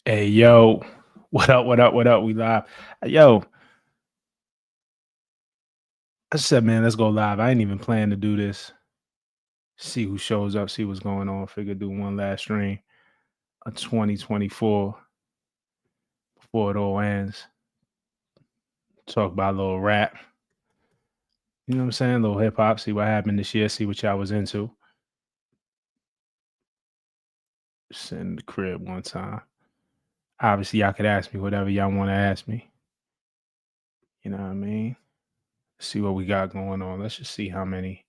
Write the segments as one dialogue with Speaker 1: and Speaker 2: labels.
Speaker 1: Hey, yo, what up? What up? What up? We live. Yo, I said, man, let's go live. I ain't even plan to do this. See who shows up, see what's going on. Figure do one last stream of 2024 before it all ends. Talk about a little rap. You know what I'm saying? A little hip hop. See what happened this year. See what y'all was into. Sit in the crib one time. Obviously, y'all could ask me whatever y'all want to ask me. You know what I mean? See what we got going on. Let's just see how many.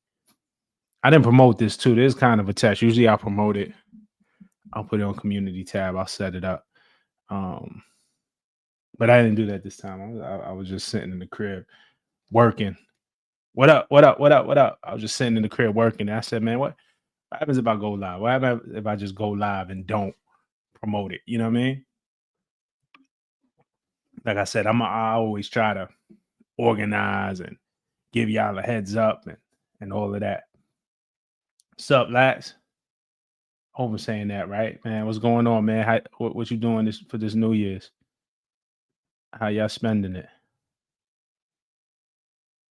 Speaker 1: I didn't promote this too. This is kind of a test. Usually I promote it. I'll put it on community tab. I'll set it up. Um, but I didn't do that this time. I was just sitting in the crib working. What up? What up? What up? What up? I was just sitting in the crib working. And I said, man, what happens if I go live? What happens if I just go live and don't promote it? You know what I mean? Like I said, I always try to organize and give y'all a heads up and all of that. Sup, lads? Hope I'm saying that right, man. What's going on, man? What you doing this for this New Year's? How y'all spending it?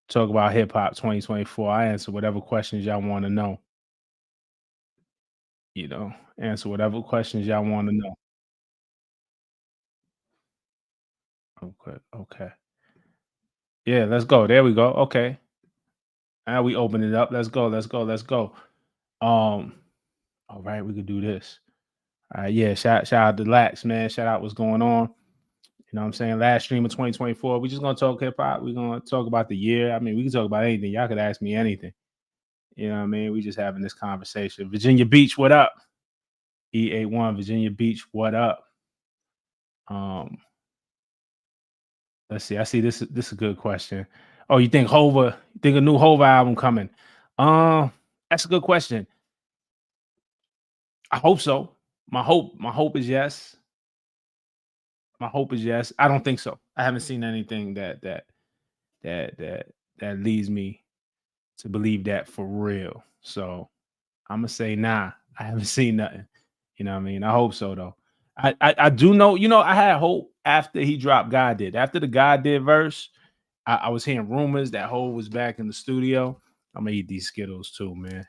Speaker 1: Talk about hip hop 2024. I answer whatever questions y'all want to know. Answer whatever questions y'all want to know. Okay, okay. Yeah, let's go. There we go. Okay. Now we open it up. Let's go. Let's go. Let's go. Um, all right, we could do this. All right, yeah. Shout out to Lax, man. Shout out what's going on. You know what I'm saying? Last stream of 2024. We just gonna talk hip hop. We're gonna talk about the year. I mean, we can talk about anything. Y'all could ask me anything. You know what I mean? We just having this conversation. Virginia Beach, what up? E81 Virginia Beach, what up? Um, let's see. I see this is a good question. Oh, you think Hova? You think a new Hova album coming? That's a good question. I hope so. My hope is yes. My hope is yes. I don't think so. I haven't seen anything that that that leads me to believe that for real. So I'm gonna say nah. I haven't seen nothing. You know what I mean? I hope so though. I do know, I had hope after he dropped God Did. After the God Did verse, I was hearing rumors that Hov was back in the studio. I'm gonna eat these Skittles too, man.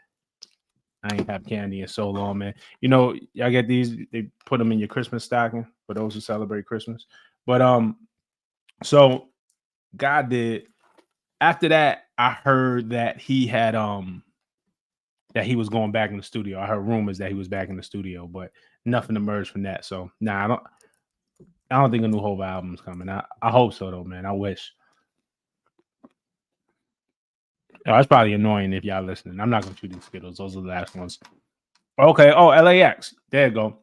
Speaker 1: I ain't have candy in so long, man. Y'all get these, they put them in your Christmas stocking for those who celebrate Christmas. But so God Did. After that, I heard that he had that he was going back in the studio. I heard rumors that he was back in the studio, but nothing emerged from that. So nah, I don't think a new Hov album's coming. I hope so though, man. I wish. Oh, that's probably annoying if y'all listening. I'm not gonna chew these Skittles. Those are the last ones. Okay. Oh, LAX. There you go.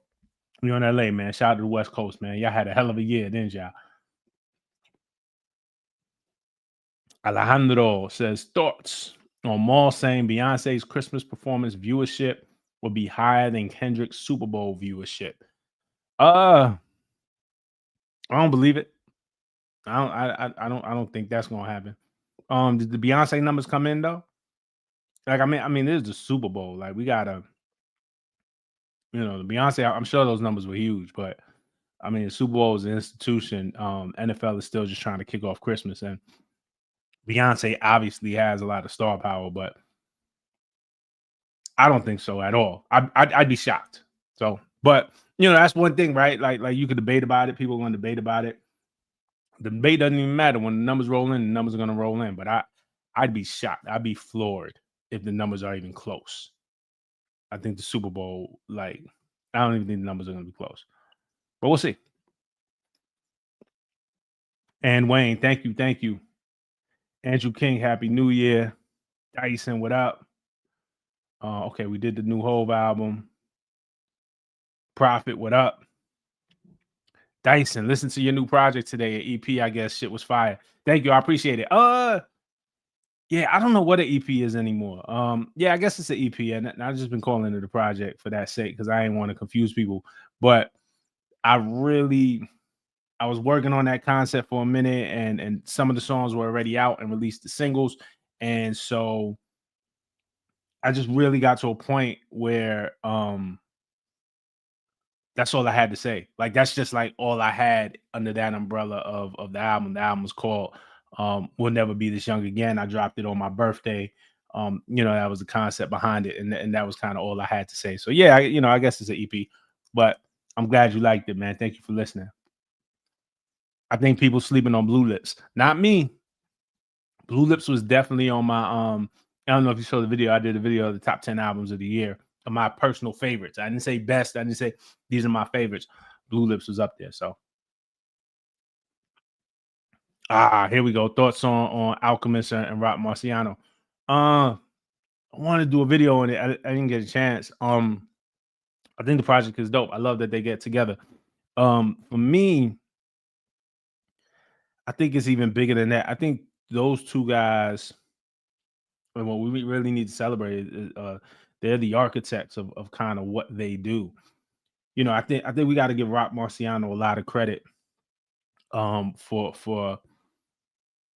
Speaker 1: We on LA, man. Shout out to the West Coast, man. Y'all had a hell of a year, didn't y'all? Alejandro says thoughts on Maul saying Beyonce's Christmas performance viewership will be higher than Kendrick's Super Bowl viewership. Uh, I don't believe it. I don't think that's gonna happen. Did the Beyonce numbers come in though? Like, I mean, this is the Super Bowl. Like, we gotta, the Beyonce. I'm sure those numbers were huge, but I mean, the Super Bowl is an institution. NFL is still just trying to kick off Christmas, and Beyonce obviously has a lot of star power, but I don't think so at all. I'd be shocked. So, but that's one thing, right? Like you could debate about it. People are going to debate about it. The debate doesn't even matter when the numbers roll in. The numbers are going to roll in. But I'd be shocked. I'd be floored if the numbers are even close. I think the Super Bowl, like, I don't even think the numbers are going to be close. But we'll see. And Wayne, thank you. Andrew King, Happy New Year. Dyson, what up? Okay, we did the new Hove album. Prophet, what up? Dyson, listen to your new project today. EP, I guess shit was fire. Thank you. I appreciate it. Yeah, I don't know what an EP is anymore. Yeah, I guess it's an EP, and I've just been calling it a project for that sake because I didn't want to confuse people. But I was working on that concept for a minute, and some of the songs were already out and released the singles, and so I just really got to a point where That's all I had to say. Like that's just like all I had under that umbrella of the album. The album was called We'll Never Be This Young Again. I dropped it on my birthday. That was the concept behind it, and that was kind of all I had to say. So yeah, I guess it's an EP, but I'm glad you liked it, man. Thank you for listening. I think people sleeping on Blue Lips. Not me. Blue Lips was definitely on my I don't know if you saw the video. I did a video of the top 10 albums of the year of my personal favorites. I didn't say best. I didn't say these are my favorites. Blue Lips was up there. So here we go. Thoughts on Alchemist and Rock Marciano. I want to do a video on it. I didn't get a chance. I think the project is dope. I love that they get together. For me, I think it's even bigger than that. I think those two guys, and what we really need to celebrate is they're the architects of kind of what they do. I think we got to give Rock Marciano a lot of credit for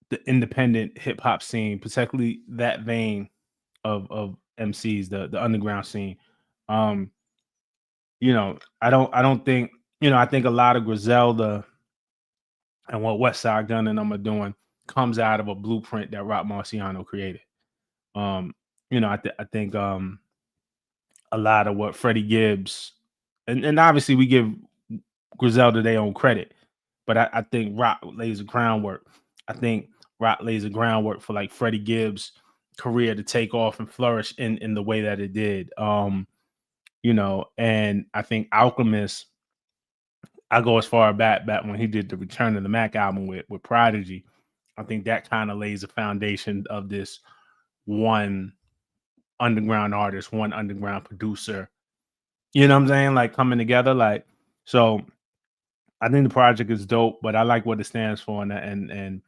Speaker 1: the independent hip hop scene, particularly that vein of MCs, the underground scene. Um, I don't think, I think a lot of Griselda and what West Side Gun and them are doing comes out of a blueprint that Rock Marciano created. Um, I think a lot of what Freddie Gibbs and obviously we give Griselda their own credit, but I think Rock lays the groundwork. I think Rock lays the groundwork for like Freddie Gibbs' career to take off and flourish in the way that it did. And I think Alchemist, I go as far back when he did the Return of the Mac album with Prodigy. I think that kind of lays the foundation of this one underground artist, one underground producer. You know what I'm saying? Like coming together, like so. I think the project is dope, but I like what it stands for, and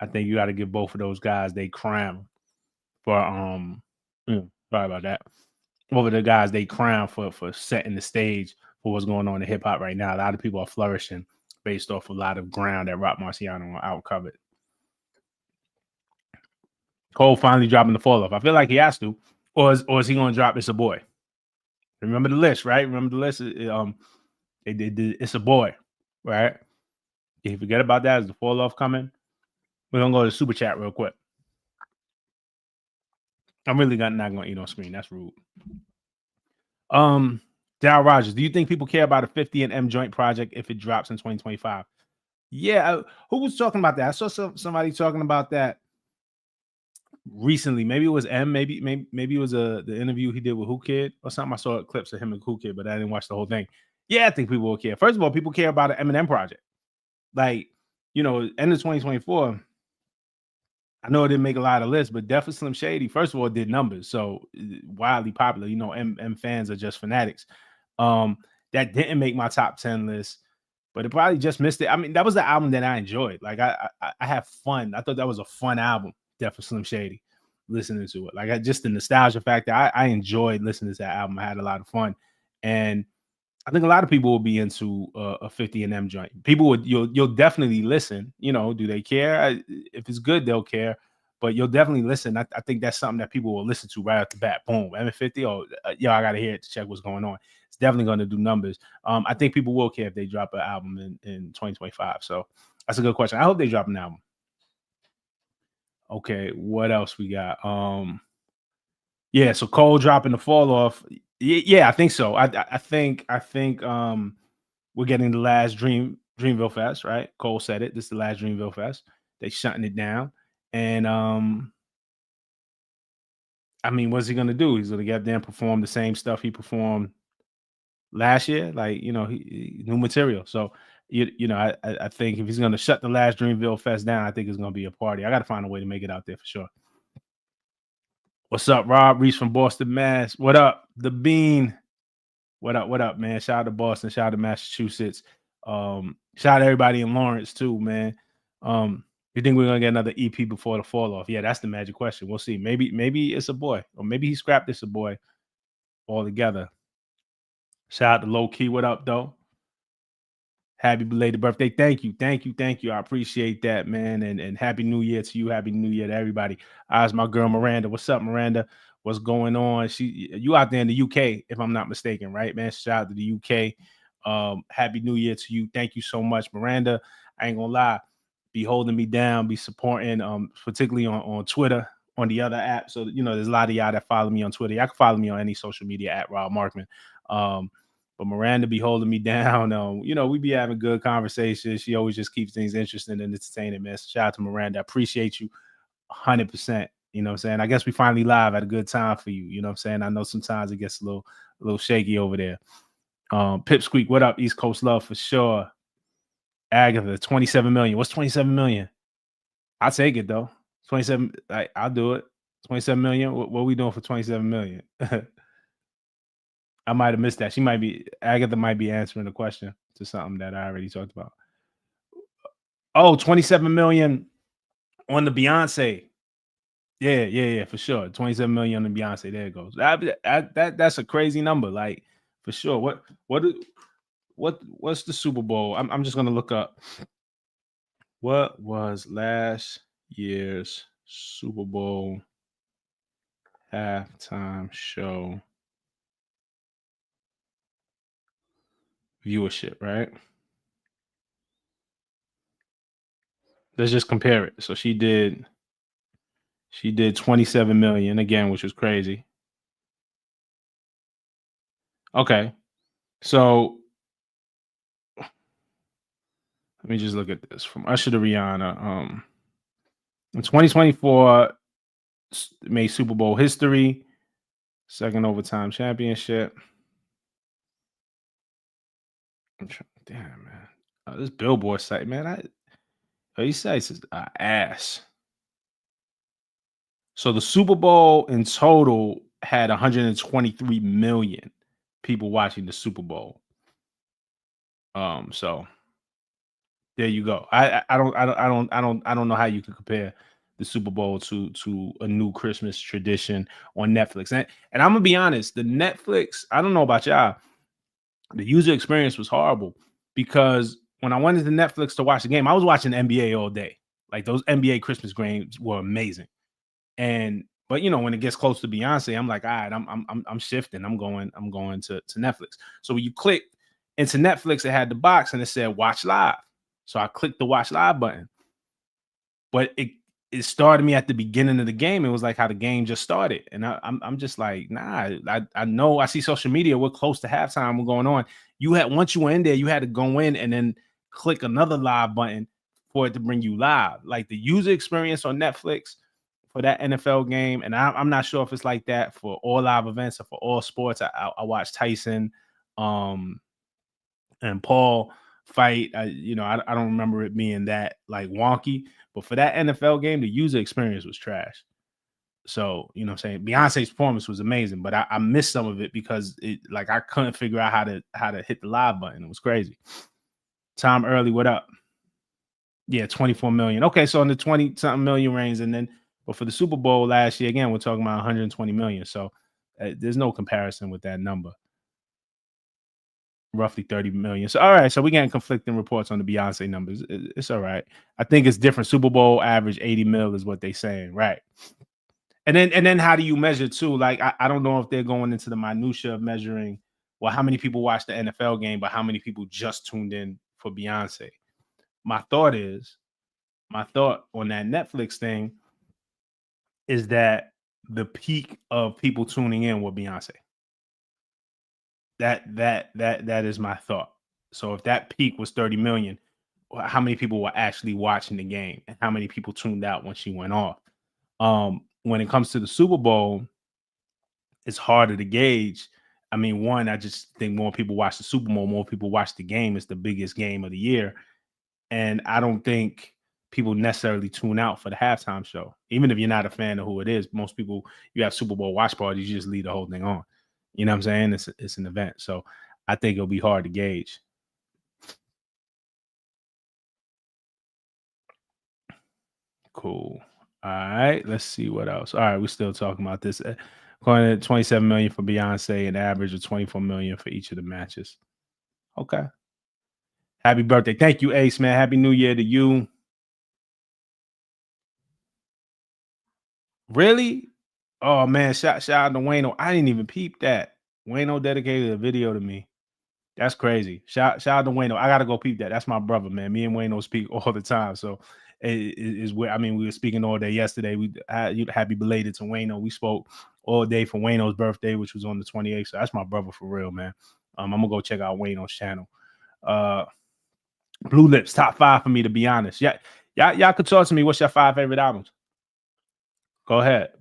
Speaker 1: I think you got to give both of those guys they crown for sorry about that. Both of the guys they crown for setting the stage for what's going on in hip hop right now. A lot of people are flourishing based off a lot of ground that Rock Marciano outcovered. Cole finally dropping the fall off. I feel like he has to, or is he going to drop It's a Boy? Remember the list, right? Remember the list? They did It's a Boy, right? If you forget about that, is the fall off coming? We're gonna go to super chat real quick. I'm really not gonna eat on screen. That's rude. Dow Rogers, do you think people care about a 50 and M joint project if it drops in 2025? Yeah, who was talking about that? I saw somebody talking about that recently. Maybe it was M. Maybe it was the interview he did with Who Kid or something. I saw clips of him and Who Kid, but I didn't watch the whole thing. Yeah, I think people will care. First of all, people care about an Eminem project. Like, end of 2024. I know it didn't make a lot of lists, but Definitely Slim Shady, first of all, did numbers. So wildly popular. M fans are just fanatics. That didn't make my top 10 list, but it probably just missed it. I mean, that was the album that I enjoyed. Like I had fun. I thought that was a fun album, Definitely Slim Shady, listening to it. Like just the nostalgia factor. I enjoyed listening to that album. I had a lot of fun. And I think a lot of people will be into a 50 and M joint. People you'll definitely listen. Do they care? If it's good, they'll care. But you'll definitely listen. I think that's something that people will listen to right off the bat. Boom, M50. Oh, I gotta hear it to check what's going on. It's definitely going to do numbers. I think people will care if they drop an album in 2025. So that's a good question. I hope they drop an album. Okay, what else we got? Yeah, so Cole dropping the fall off. Yeah, I think so. I think we're getting the last Dreamville Fest, right? Cole said it. This is the last Dreamville Fest. They shutting it down. And I mean, what's he gonna do? He's gonna get up there and perform the same stuff he performed last year, like he new material. So I think if he's gonna shut the last Dreamville Fest down, I think it's gonna be a party. I gotta find a way to make it out there for sure. What's up, Rob Reese from Boston, Mass? What up, the Bean? What up, man? Shout out to Boston, shout out to Massachusetts. Shout out to everybody in Lawrence too, man. You think we're gonna get another EP before the fall off? Yeah, that's the magic question. We'll see. Maybe It's a Boy, or maybe he scrapped It's a Boy altogether. Shout out to Low Key. What up, though? Happy belated birthday. Thank you. I appreciate that, man. And happy new year to you. Happy new year to everybody. It's my girl Miranda. What's up, Miranda? What's going on? You out there in the UK, if I'm not mistaken, right, man? Shout out to the UK. Happy New Year to you. Thank you so much, Miranda. I ain't gonna lie, be holding me down, be supporting, particularly on Twitter, on the other app. So there's a lot of y'all that follow me on Twitter. Y'all can follow me on any social media at Rob Markman. But Miranda be holding me down. We be having good conversations. She always just keeps things interesting and entertaining, man. So shout out to Miranda. I appreciate you 100%. You know what I'm saying? I guess we finally live at a good time for you. You know what I'm saying? I know sometimes it gets a little shaky over there. Pipsqueak, what up? East Coast love for sure. Agatha, 27 million. What's 27 million? I'll take it though. 27. I'll do it. 27 million. What are we doing for 27 million? I might have missed that. Agatha might be answering the question to something that I already talked about. Oh, 27 million on the Beyonce. Yeah, for sure. 27 million on the Beyonce. There it goes. That's a crazy number. Like, for sure. What's the Super Bowl? I'm just gonna look up. What was last year's Super Bowl halftime show viewership, right? Let's just compare it. So she did 27 million again, which was crazy. Okay. So let me just look at this from Usher to Rihanna. In 2024, made Super Bowl history, second overtime championship. Damn, man. This Billboard site, man. These sites is ass. So the Super Bowl in total had 123 million people watching the Super Bowl. So there you go. I don't know how you can compare the Super Bowl to a new Christmas tradition on Netflix. And I'm gonna be honest, the Netflix, I don't know about y'all, the user experience was horrible because when I went into Netflix to watch the game, I was watching NBA all day. Like those NBA Christmas games were amazing. But when it gets close to Beyonce, I'm like, all right, I'm shifting. I'm going to Netflix. So when you click into Netflix, it had the box and it said watch live. So I clicked the watch live button, but it started me at the beginning of the game. It was like how the game just started, and I'm just like, nah. I know I see social media. We're close to halftime. We're going on. Once you were in there, you had to go in and then click another live button for it to bring you live. Like the user experience on Netflix for that NFL game, and I'm not sure if it's like that for all live events or for all sports. I watched Tyson, and Paul fight. I don't remember it being that like wonky, but for that NFL game, the user experience was trash. So what I'm saying, Beyonce's performance was amazing, but I missed some of it because I couldn't figure out how to hit the live button. It was crazy. Tom Early, what up? Yeah, 24 million. Okay, so in the 20 something million range, and then but for the Super Bowl last year, again, we're talking about 120 million. So there's no comparison with that number. Roughly 30 million. So all right, so we're getting conflicting reports on the Beyonce numbers. It's all right. I think it's different. Super Bowl average 80 mil is what they're saying, right? And then how do you measure too? Like I don't know if they're going into the minutia of measuring well how many people watch the NFL game, but how many people just tuned in for Beyonce. My thought on that Netflix thing is that the peak of people tuning in were Beyonce. That is my thought. So if that peak was 30 million, how many people were actually watching the game and how many people tuned out when she went off? When it comes to the Super Bowl, it's harder to gauge. I mean, one, I just think more people watch the Super Bowl, more people watch the game. It's the biggest game of the year. And I don't think people necessarily tune out for the halftime show. Even if you're not a fan of who it is, most people, you have Super Bowl watch parties, you just leave the whole thing on. You know what I'm saying? It's an event. So I think it'll be hard to gauge. Cool. All right. Let's see what else. All right. We're still talking about this. According to 27 million for Beyonce, an average of 24 million for each of the matches. Okay. Happy birthday. Thank you, Ace, man. Happy New Year to you. Really? Oh man, shout out to Wayno. I didn't even peep that. Wayno dedicated a video to me. That's crazy. Shout out to Wayno. I gotta go peep that. That's my brother, man. Me and Wayno speak all the time. So it is where I mean, we were speaking all day yesterday. We happy belated to Wayno. We spoke all day for Wayno's birthday, which was on the 28th. So that's my brother for real, man. I'm gonna go check out Wayno's channel. Blue Lips, top 5 for me, to be honest. Yeah, y'all could talk to me. What's your 5 favorite albums? Go ahead.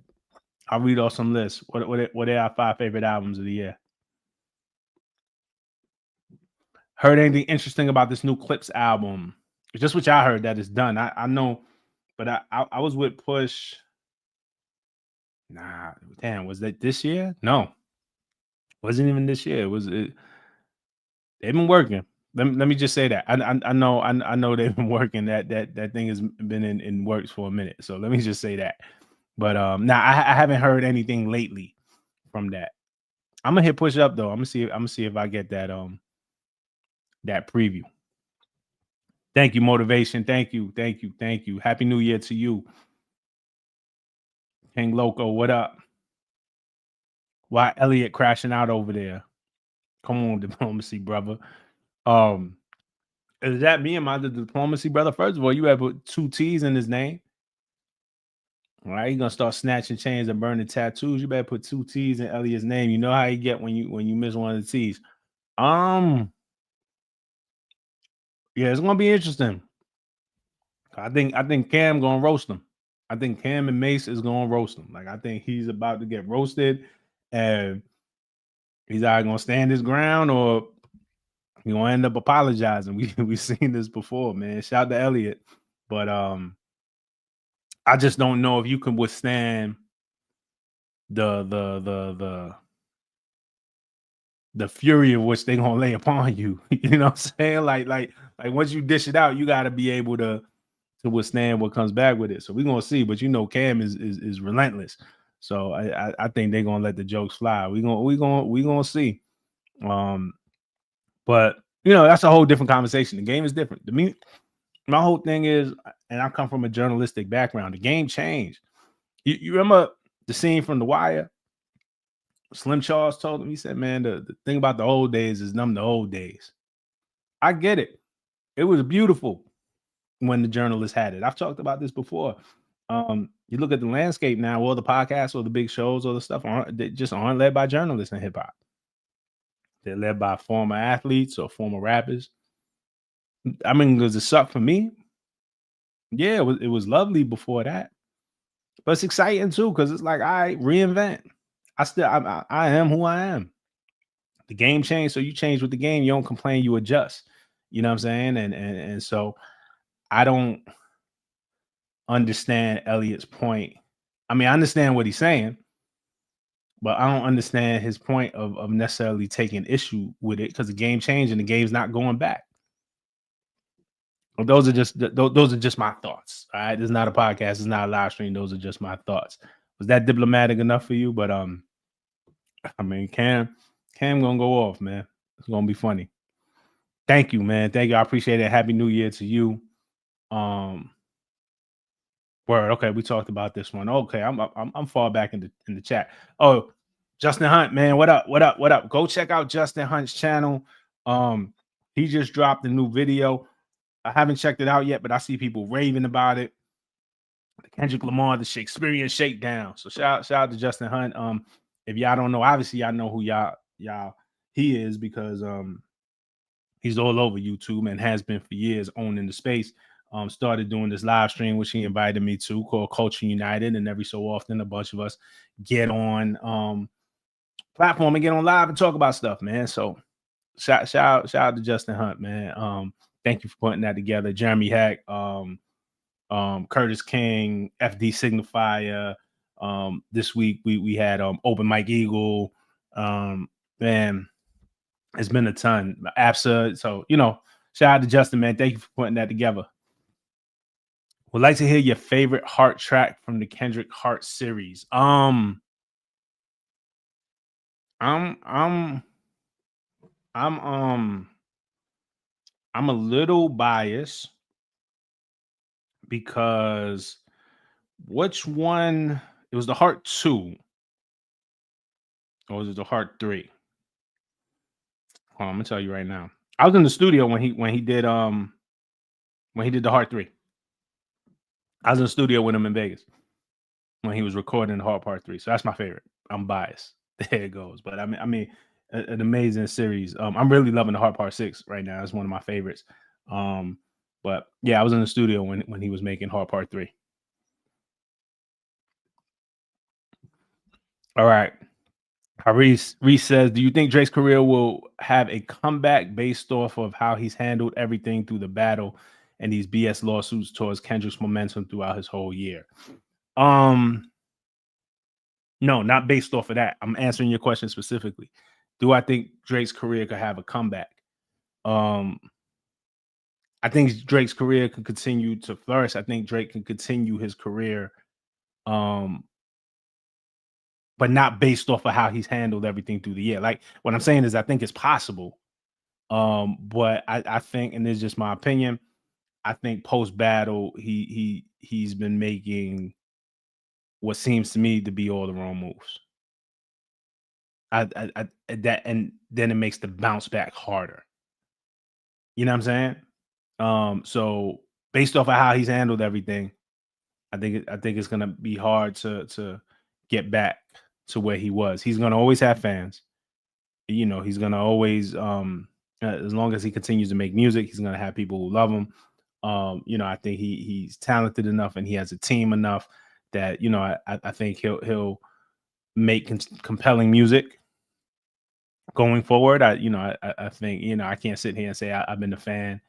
Speaker 1: I'll read off some lists. What are our 5 favorite albums of the year? Heard anything interesting about this new Clipse album? It's just what y'all heard that it's done. I know, but I was with Push. Nah, damn, was that this year? No, wasn't even this year. They've been working. Let me just say that. I know they've been working. That thing has been in works for a minute. So let me just say that. But now I haven't heard anything lately from that. I'm gonna hit Push Up though. I'm gonna see if I get that that preview. Thank you, motivation. Thank you. Happy New Year to you. King Loco, what up? Why Elliot crashing out over there? Come on, diplomacy, brother. Is that me? Am I the diplomacy brother? First of all, you have 2 T's in his name. All right, you're gonna start snatching chains and burning tattoos. You better put 2 T's in Elliot's name. You know how you get when you miss one of the T's. Yeah, it's gonna be interesting. I think Cam gonna roast him. I think Cam and Mace is gonna roast him. Like I think he's about to get roasted, and he's either gonna stand his ground or he gonna end up apologizing. We've seen this before, man. Shout out to Elliot, but I just don't know if you can withstand the fury of which they gonna lay upon you. You know what I'm saying? Like once you dish it out, you got to be able to withstand what comes back with it. So we're gonna see. But you know, Cam is relentless. So I think they're gonna let the jokes fly. We gonna see. But you know, that's a whole different conversation. The game is different. My whole thing is, and I come from a journalistic background. The game changed. You remember the scene from The Wire? Slim Charles told him, he said, man, the thing about the old days is the old days. I get it. It was beautiful when the journalists had it. I've talked about this before. You look at the landscape now, all the podcasts or the big shows or the stuff they just aren't led by journalists in hip hop. They're led by former athletes or former rappers. I mean, does it suck for me? Yeah, it was lovely before that. But it's exciting too, because it's like I reinvent. I am who I am. The game changed, so you change with the game. You don't complain, you adjust. You know what I'm saying? And so I don't understand Elliot's point. I mean, I understand what he's saying, but I don't understand his point of necessarily taking issue with it because the game changed and the game's not going back. Well, those are just my thoughts. All right, this is not a podcast. It's not a live stream. Those are just my thoughts. Was that diplomatic enough for you? But I mean, Cam gonna go off, man. It's gonna be funny. Thank you, man. Thank you. I appreciate it. Happy New Year to you. Word. Okay, we talked about this one. Okay, I'm far back in the chat. Oh, Justin Hunt, man, what up? What up? What up? Go check out Justin Hunt's channel. He just dropped a new video. I haven't checked it out yet, but I see people raving about it. The Kendrick Lamar, the Shakespearean Shakedown. So shout out to Justin Hunt. If y'all don't know, obviously y'all know who y'all he is because he's all over YouTube and has been for years owning the space. Started doing this live stream, which he invited me to, called Culture United. And every so often, a bunch of us get on platform and get on live and talk about stuff, man. So shout out to Justin Hunt, man. Thank you for putting that together. Jeremy Heck, Curtis King, FD Signifier. This week we had Open Mike Eagle. Man, it's been a ton. APSA. So, you know, shout out to Justin, man. Thank you for putting that together. Would like to hear your favorite Heart track from the Kendrick Heart series. I'm a little biased because which one? It was the Heart 2, or was it the Heart 3? Hold on, I'm gonna tell you right now. I was in the studio when he did the Heart 3. I was in the studio with him in Vegas when he was recording the Heart Part 3. So that's my favorite. I'm biased. There it goes. But an amazing series. I'm really loving the Heart Part 6 right now. It's one of my favorites. Um, but yeah, I was in the studio when he was making Heart Part 3. All right. Reese says, "Do you think Drake's career will have a comeback based off of how he's handled everything through the battle and these BS lawsuits towards Kendrick's momentum throughout his whole year?" Um, no, not based off of that. I'm answering your question specifically. Do I think Drake's career could have a comeback? Um, I think Drake's career could continue to flourish. I think Drake can continue his career, um, but not based off of how he's handled everything through the year. Like what I'm saying is, I think it's possible. But I think, and this is just my opinion, I think post battle he's been making what seems to me to be all the wrong moves. That, and then it makes the bounce back harder. You know what I'm saying? So based off of how he's handled everything, I think it's gonna be hard to get back to where he was. He's gonna always have fans. You know, he's gonna always as long as he continues to make music, he's gonna have people who love him. You know, I think he's talented enough and he has a team enough that, you know, I think he'll make compelling music going forward. I think, you know, I can't sit here and say I've been a fan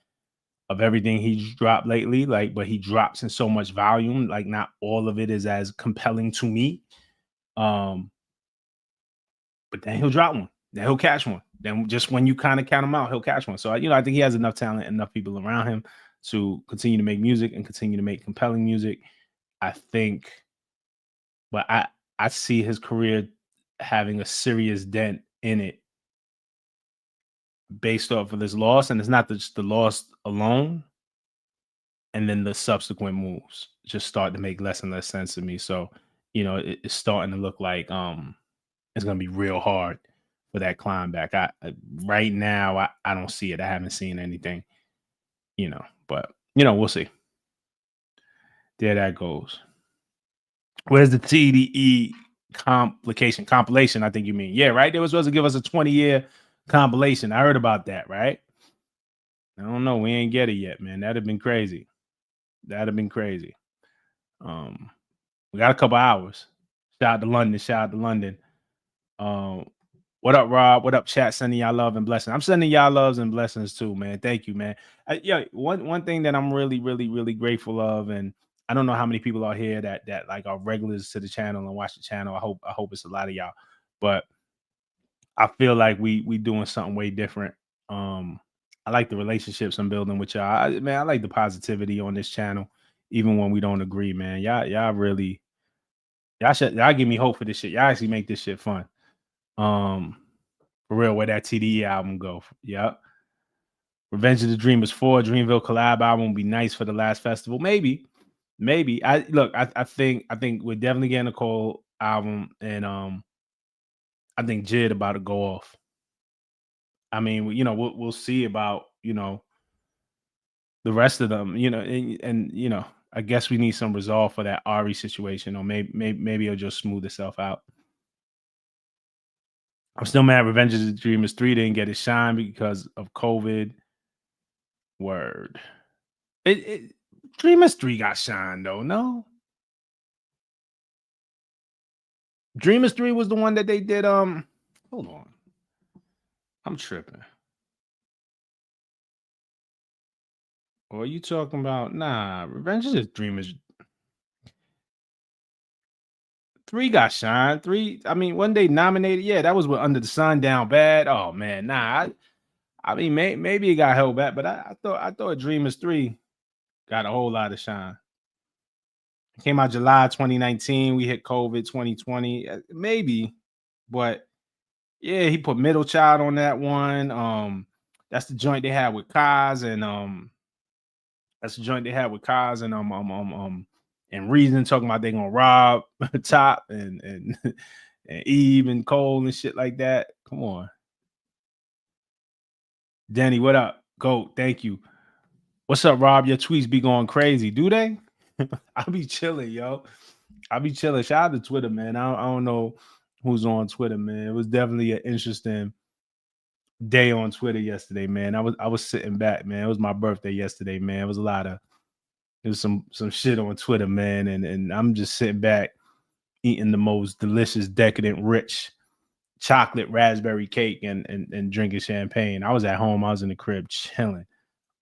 Speaker 1: of everything he's dropped lately, like, but he drops in so much volume, like not all of it is as compelling to me. Um, but then he'll drop one, then he'll catch one. Then just when you kind of count him out, he'll catch one. So you know, I think he has enough talent, enough people around him to continue to make music and continue to make compelling music. I think, but I see his career having a serious dent in it based off of this loss, and it's not just the loss alone, and then the subsequent moves just start to make less and less sense to me. So, you know, it's starting to look like it's gonna be real hard for that climb back. Right now I don't see it. I haven't seen anything, you know, but you know, we'll see. There that goes. Where's the TDE compilation? I think you mean. Yeah, right. They were supposed to give us a 20-year compilation. I heard about that, right? I don't know. We ain't get it yet, man. That'd have been crazy. That'd have been crazy. We got a couple hours. Shout out to London. Shout out to London. Um, what up, Rob? What up, chat? Sending y'all love and blessings. I'm sending y'all loves and blessings too, man. Thank you, man. Yeah, one thing that I'm really, really, really grateful of, and I don't know how many people are here that like are regulars to the channel and watch the channel. I hope it's a lot of y'all, but I feel like we doing something way different. I like the relationships I'm building with y'all. Man, I like the positivity on this channel, even when we don't agree, man. Y'all really, y'all give me hope for this shit. Y'all actually make this shit fun. For real, where that TDE album go? Yep. Revenge of the Dreamers 4 Dreamville collab album would be nice for the last festival. Maybe. I think we're definitely getting a Cole album, and I think Jid about to go off. I mean, you know, we'll see about, you know, the rest of them, you know, and you know, I guess we need some resolve for that Ari situation, or maybe it'll just smooth itself out. I'm still mad Revenge of the Dreamers 3 didn't get its shine because of COVID. Word. It Dreamers 3 got shine though, no? Dreamers 3 was the one that they did, hold on. I'm tripping. Or are you talking about, nah, Revenge of the Dreamers 3 got shine. 3, I mean, when they nominated, yeah, that was with Under the Sun, Down Bad. Oh man, nah. I mean, maybe it got held back, but I thought Dreamers 3 got a whole lot of shine. It came out July 2019. We hit COVID 2020. Maybe, but yeah, he put Middle Child on that one. That's the joint they had with Kaz, and Reason, talking about they gonna rob Top and and Eve and Cole and shit like that. Come on. Danny, what up? Go, thank you. What's up, Rob? Your tweets be going crazy, do they? I be chilling, yo. I be chilling. Shout out to Twitter, man. I don't know who's on Twitter, man. It was definitely an interesting day on Twitter yesterday, man. I was sitting back, man. It was my birthday yesterday, man. It was a lot of it was some shit on Twitter, man, and I'm just sitting back eating the most delicious, decadent, rich chocolate raspberry cake and drinking champagne. I was at home. I was in the crib chilling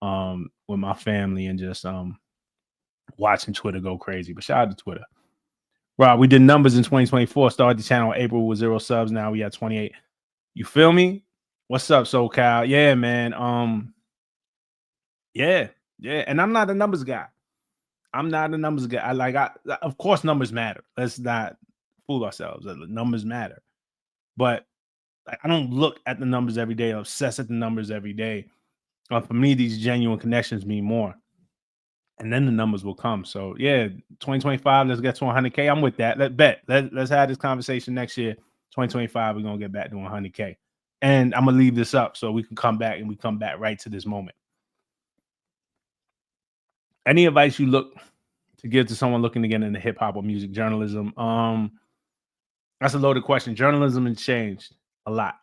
Speaker 1: with my family and just watching Twitter go crazy. But shout out to Twitter. Rob, we did numbers in 2024. Started the channel in April with 0 subs. Now we got 28. You feel me? What's up, SoCal? Yeah, man. Yeah. And I'm not a numbers guy. I'm not a numbers guy. Of course, numbers matter. Let's not fool ourselves. Numbers matter. But I don't look at the numbers every day, obsess at the numbers every day. For me, these genuine connections mean more. And then the numbers will come. So yeah, 2025, let's get to 100K. I'm with that. Let's have this conversation next year. 2025, we're gonna get back to 100K. And I'm gonna leave this up so we can come back and we come back right to this moment. Any advice you look to give to someone looking to get into hip hop or music journalism? That's a loaded question. Journalism has changed a lot.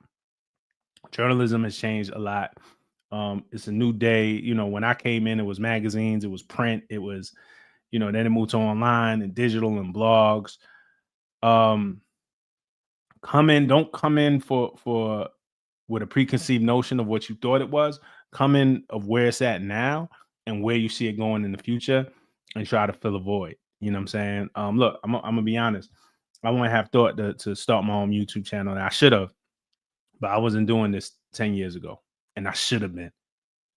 Speaker 1: Journalism has changed a lot. It's a new day. You know, when I came in, it was magazines, it was print, it was, you know, then it moved to online and digital and blogs. Don't come in for with a preconceived notion of what you thought it was. Come in of where it's at now and where you see it going in the future and try to fill a void. You know what I'm saying? Look, I'm gonna be honest. I wouldn't have thought to start my own YouTube channel. And I should have, but I wasn't doing this 10 years ago. And I should have been.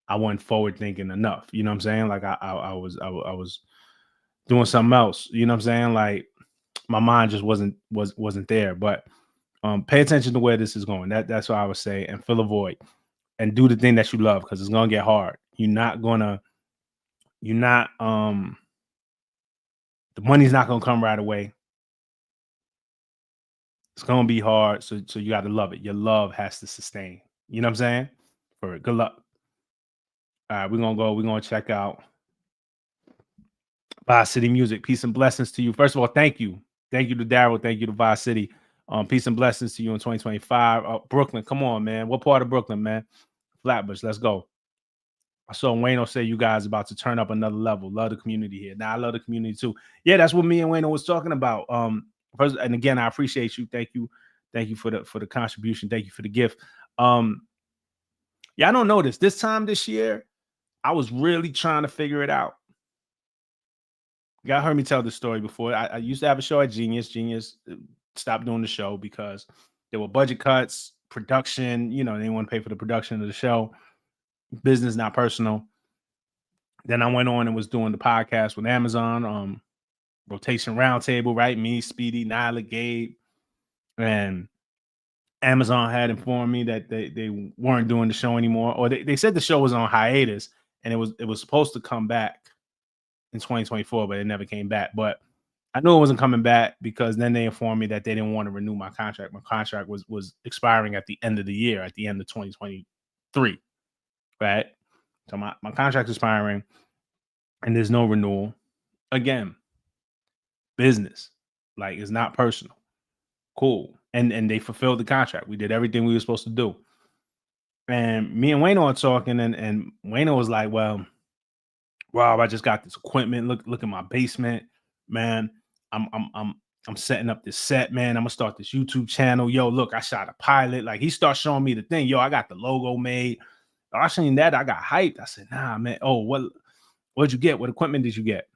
Speaker 1: I wasn't forward thinking enough. You know what I'm saying? Like I was doing something else. You know what I'm saying? Like my mind just wasn't there. But pay attention to where this is going. That's what I would say. And fill a void. And do the thing that you love because it's gonna get hard. The money's not gonna come right away. It's gonna be hard. So you gotta love it. Your love has to sustain. You know what I'm saying? For good luck. All right, we're gonna check out Vice City Music. Peace and blessings to you. First of all, thank you. Thank you to Daryl. Thank you to Vice City. Peace and blessings to you in 2025. Brooklyn, come on, man. What part of Brooklyn, man? Flatbush, let's go. I saw Wayno say you guys about to turn up another level. Love the community here. Now I love the community too. Yeah, that's what me and Wayno was talking about. First, and again, I appreciate you. Thank you for the contribution. Thank you for the gift. Yeah, I don't know this time this year. I was really trying to figure it out. You all heard me tell this story before. I used to have a show at Genius. Genius stopped doing the show because there were budget cuts, production. You know, they didn't want to pay for the production of the show. Business, not personal. Then I went on and was doing the podcast with Amazon, Rotation Roundtable, right? Me, Speedy, Nyla, Gabe, and Amazon had informed me that they weren't doing the show anymore, or they said the show was on hiatus and it was supposed to come back in 2024, but it never came back. But I knew it wasn't coming back because then they informed me that they didn't want to renew my contract. My contract was expiring at the end of the year, at the end of 2023, right? So my contract is expiring and there's no renewal. Again, business, like it's not personal. Cool. And they fulfilled the contract. We did everything we were supposed to do. And me and Wayno are talking, and Wayno was like, well, Rob, I just got this equipment. Look at my basement, man. I'm setting up this set, man. I'm gonna start this YouTube channel. Yo, look, I shot a pilot. Like he starts showing me the thing. Yo, I got the logo made. I seen that. I got hyped. I said, nah, man. Oh, what'd you get? What equipment did you get?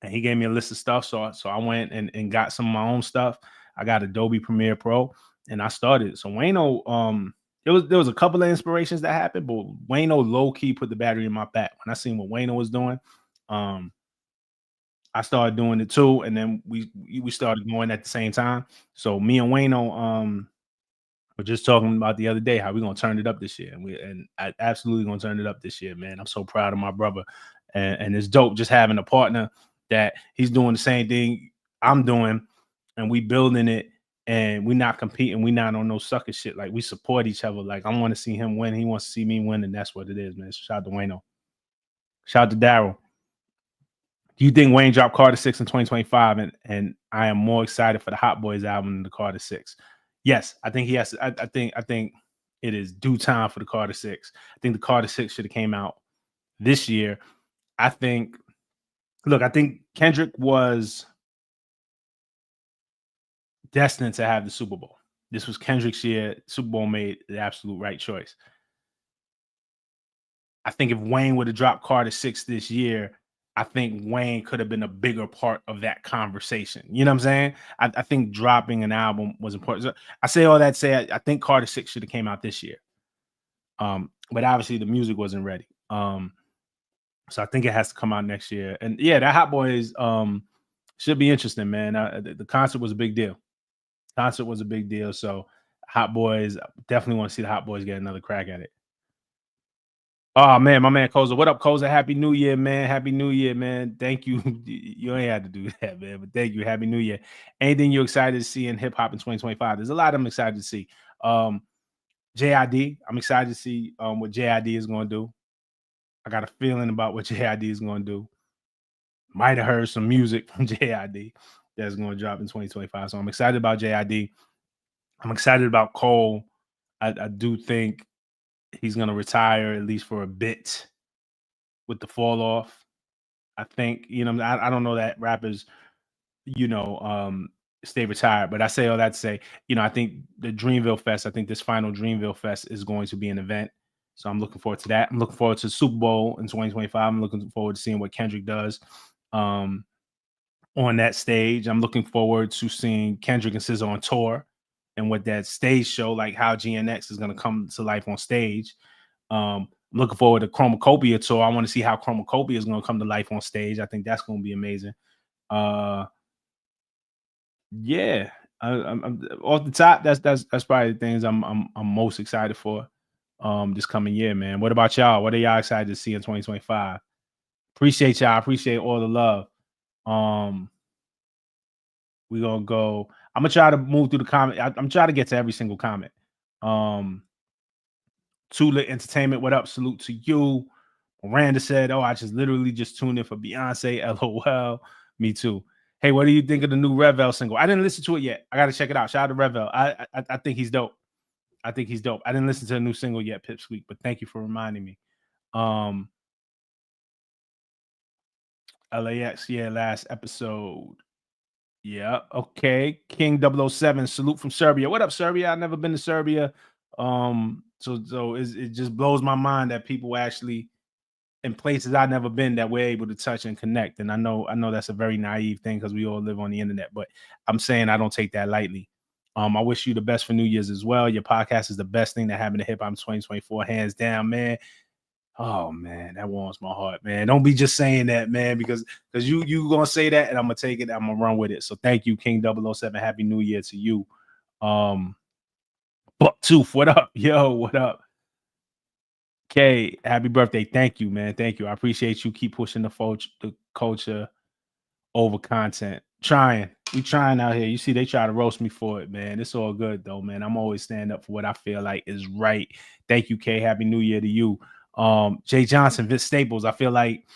Speaker 1: And he gave me a list of stuff. So I went and got some of my own stuff. I got Adobe Premiere Pro and I started. So Wayno, there was a couple of inspirations that happened, but Wayno low key put the battery in my back. When I seen what Wayno was doing, I started doing it too, and then we started going at the same time. So me and Wayno were just talking about the other day how we're gonna turn it up this year, and I absolutely gonna turn it up this year, man. I'm so proud of my brother, and it's dope just having a partner that he's doing the same thing I'm doing, and we building it and we're not competing. We're not on no sucker shit. Like we support each other. Like I want to see him win. He wants to see me win, and that's what it is, man. Shout out to Wayno. Shout out to Daryl. Do you think Wayne dropped Carter 6 in 2025? And I am more excited for the Hot Boys album than the Carter 6. Yes, I think he has. I think it is due time for the Carter 6. I think the Carter 6 should have came out this year. I think Kendrick was destined to have the Super Bowl. This was Kendrick's year. Super Bowl made the absolute right choice. I think if Wayne would have dropped Carter 6 this year, I think Wayne could have been a bigger part of that conversation. You know what I'm saying? I think dropping an album was important. So I say all that to say I think Carter 6 should have came out this year. But obviously the music wasn't ready. So I think it has to come out next year. And yeah, that Hot Boys should be interesting, man. The concert was a big deal. So Hot Boys, definitely want to see the Hot Boys get another crack at it. Oh man, my man Koza. What up, Koza? Happy New Year, man. Happy New Year, man. Thank you. You ain't had to do that, man. But thank you. Happy New Year. Anything you're excited to see in hip hop in 2025? There's a lot I'm excited to see. JID. I'm excited to see what JID is going to do. I got a feeling about what JID is going to do. Might have heard some music from JID that's going to drop in 2025. So I'm excited about JID. I'm excited about Cole. I do think he's going to retire at least for a bit with the fall off. I think, I don't know that rappers, stay retired, but I say all that to say, I think the Dreamville Fest, I think this final Dreamville Fest is going to be an event. So I'm looking forward to that. I'm looking forward to Super Bowl in 2025. I'm looking forward to seeing what Kendrick does on that stage. I'm looking forward to seeing Kendrick and SZA on tour and what that stage show, like how GNX is going to come to life on stage. I'm looking forward to Chromacopia tour. I want to see how Chromacopia is going to come to life on stage. I think that's going to be amazing. Yeah, I'm off the top. That's probably the things I'm most excited for this coming year, man. What about y'all? What are y'all excited to see in 2025? Appreciate y'all. Appreciate all the love. We're gonna go. I'm gonna try to move through the comment. I'm trying to get to every single comment. Tula Entertainment, what up? Salute to you. Miranda said, "Oh, I literally just tuned in for Beyonce." LOL. Me too. Hey, what do you think of the new Revel single? I didn't listen to it yet. I got to check it out. Shout out to Revel. I think he's dope. I didn't listen to a new single yet, Pipsqueak, but thank you for reminding me. LAX, yeah, last episode. Yeah, okay. King 007, salute from Serbia. What up, Serbia? I've never been to Serbia. So it just blows my mind that people actually in places I've never been that we're able to touch and connect. And I know that's a very naive thing because we all live on the internet, but I'm saying I don't take that lightly. I wish you the best for New Year's as well. Your podcast is the best thing that happened to hip hop in 2024, hands down, man. Oh man, that warms my heart, man. Don't be just saying that, man, because you gonna say that and I'm gonna take it, I'm gonna run with it. So thank you, King 007. Happy New Year to you. Bucktooth, what up? Yo, what up? Okay, happy birthday. Thank you, man. Thank you. I appreciate you. Keep pushing the culture over content. We trying out here. You see, they try to roast me for it, man. It's all good though, man. I'm always stand up for what I feel like is right. Thank you, Kay. Happy New Year to you. Jay Johnson, Vince Staples. I feel like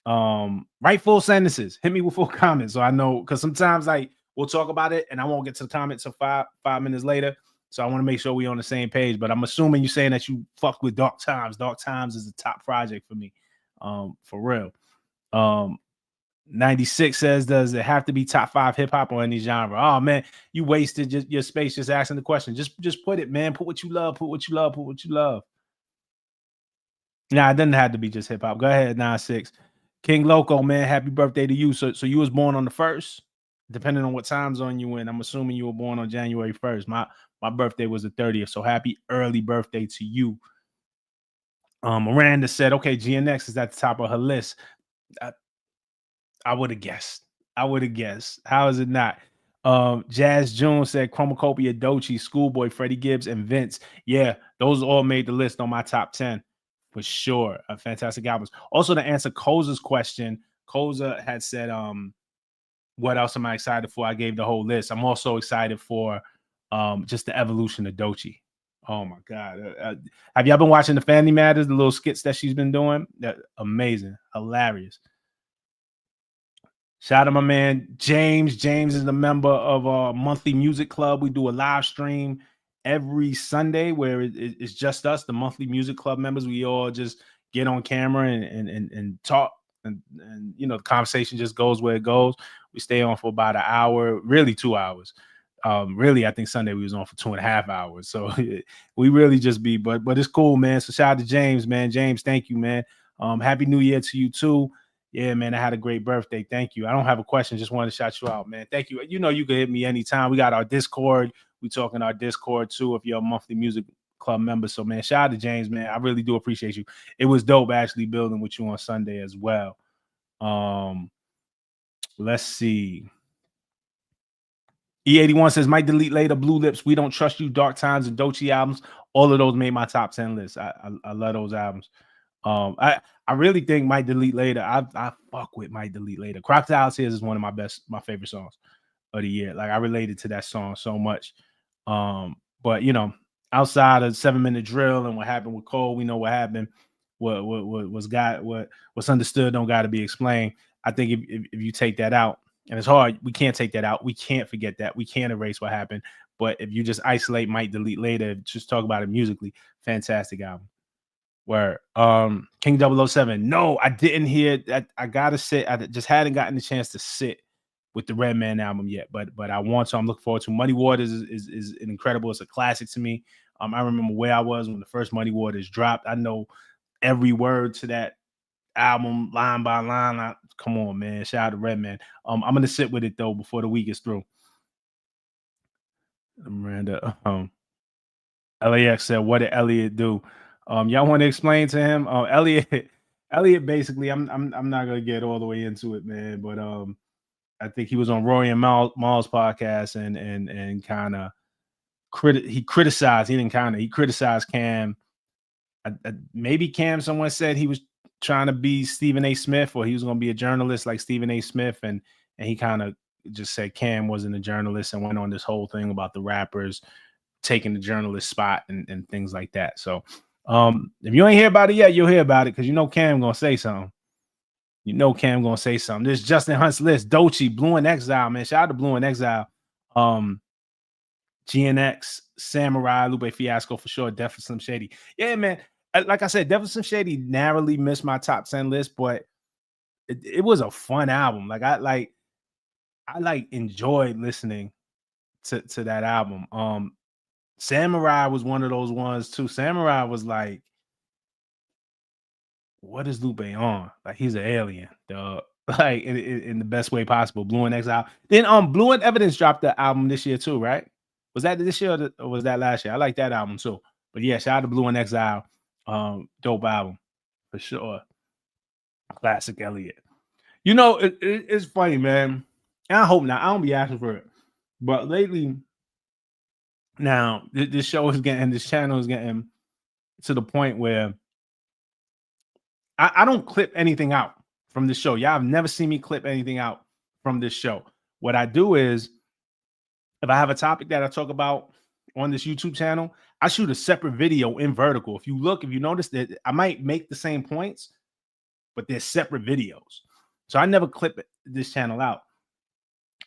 Speaker 1: write full sentences. Hit me with full comments so I know, because sometimes like we'll talk about it and I won't get to the comments till 5 minutes later. So I want to make sure we're on the same page. But I'm assuming you're saying that you fuck with Dark Times. Dark Times is a top project for me. For real. 96 says, does it have to be top 5 hip hop or any genre? Oh man, you wasted your space just asking the question. Just put it, man. Put what you love. Put what you love. Put what you love. Nah, it doesn't have to be just hip hop. Go ahead, 96. King Loco, man. Happy birthday to you. So you was born on the 1st, depending on what time zone you in. I'm assuming you were born on January 1st. My birthday was the 30th. So happy early birthday to you. Miranda said, okay, GNX is at the top of her list. I would have guessed. How is it not? Jazz June said Chromacopia, Doechii, Schoolboy, Freddie Gibbs, and Vince. Yeah, those all made the list on my top 10 for sure. Fantastic albums. Also, to answer Koza's question, Koza had said what else am I excited for? I gave the whole list. I'm also excited for just the evolution of Doechii. Oh my God. Have y'all been watching the Family Matters, the little skits that she's been doing? Amazing, hilarious. Shout out to my man James. James is a member of our monthly music club. We do a live stream every Sunday where it's just us, the monthly music club members. We all just get on camera and talk, and you know, the conversation just goes where it goes. We stay on for about an hour, really 2 hours. Really, I think Sunday we was on for 2.5 hours. So we really just be, but it's cool, man. So shout out to James, man. James, thank you, man. Happy New Year to you too. Yeah, man, I had a great birthday. Thank you. I don't have a question. Just wanted to shout you out, man. Thank you. You know, you can hit me anytime. We got our Discord. We talk in our Discord too if you're a monthly music club member. So, man, shout out to James, man. I really do appreciate you. It was dope actually building with you on Sunday as well. Let's see. E81 says, might delete later. Blue Lips, We Don't Trust You, Dark Times, and Doechii albums. All of those made my top 10 list. I love those albums. I really think Might Delete Later. I fuck with Might Delete Later. Crocodile Tears is one of my favorite songs of the year. Like I related to that song so much. But you know, outside of 7 Minute Drill and what happened with Cole, we know what happened. What's understood don't got to be explained. I think if you take that out, and it's hard, we can't take that out. We can't forget that. We can't erase what happened. But if you just isolate Might Delete Later, just talk about it musically, fantastic album. Where King 007. No, I didn't hear that. I gotta sit. I just hadn't gotten the chance to sit with the Redman album yet, but I want to. I'm looking forward to. Muddy Waters is an incredible. It's a classic to me. I remember where I was when the first Muddy Waters dropped. I know every word to that album, line by line. Come on, man. Shout out to Redman. I'm gonna sit with it though before the week is through. Miranda. LAX said, "What did Elliot do?" Y'all want to explain to him? Elliot basically, I'm not gonna get all the way into it, man, but I think he was on Rory and Mal's podcast and kind of he criticized. He criticized Cam. Maybe Cam, someone said he was trying to be Stephen A. Smith, or he was gonna be a journalist like Stephen A. Smith, and he kind of just said Cam wasn't a journalist and went on this whole thing about the rappers taking the journalist spot and things like that. So if you ain't hear about it yet, you'll hear about it because you know Cam gonna say something. There's Justin Hunt's list. Doechii, Blue in Exile, man. Shout out to Blue in Exile. GNX, Samurai, Lupe Fiasco for sure. Definitely Slim Shady. Yeah, man. Like I said, Definitely Slim Shady narrowly missed my top 10 list, but it was a fun album. Like I enjoyed listening to that album. Samurai was one of those ones too. Samurai was like, what is Lupe on? Like he's an alien, dog. Like in the best way possible. Blue in Exile. Then Blue in Evidence dropped the album this year too, right? Was that this year or was that last year? I like that album too. But yeah, shout out to Blue in Exile. Dope album for sure. Classic Elliot. You know, it's funny, man. And I hope not. I don't be asking for it. But lately, now this channel is getting to the point where I don't clip anything out from this show. Y'all have never seen me clip anything out from this show. What I do is, if I have a topic that I talk about on this YouTube channel, I shoot a separate video in vertical. If you notice that I might make the same points, but they're separate videos. So I never clip this channel out.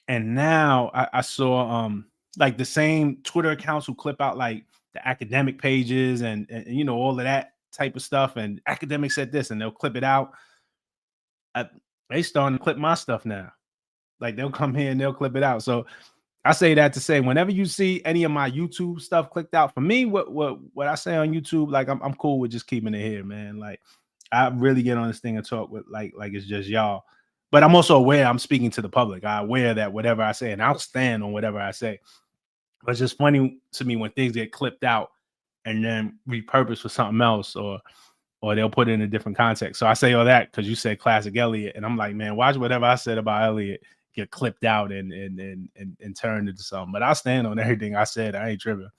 Speaker 1: And now I saw like the same Twitter accounts who clip out like the academic pages and you know, all of that type of stuff. And academic said this, and they'll clip it out. They starting to clip my stuff now. Like they'll come here and they'll clip it out. So I say that to say, whenever you see any of my YouTube stuff clicked out, for me, what I say on YouTube, like I'm cool with just keeping it here, man. Like I really get on this thing and talk with like it's just y'all. But I'm also aware I'm speaking to the public. I'm aware that whatever I say, and I'll stand on whatever I say. But it's just funny to me when things get clipped out and then repurposed for something else, or they'll put it in a different context. So I say all that because you said classic Elliot, and I'm like, man, watch whatever I said about Elliot get clipped out and turned into something. But I stand on everything I said. I ain't tripping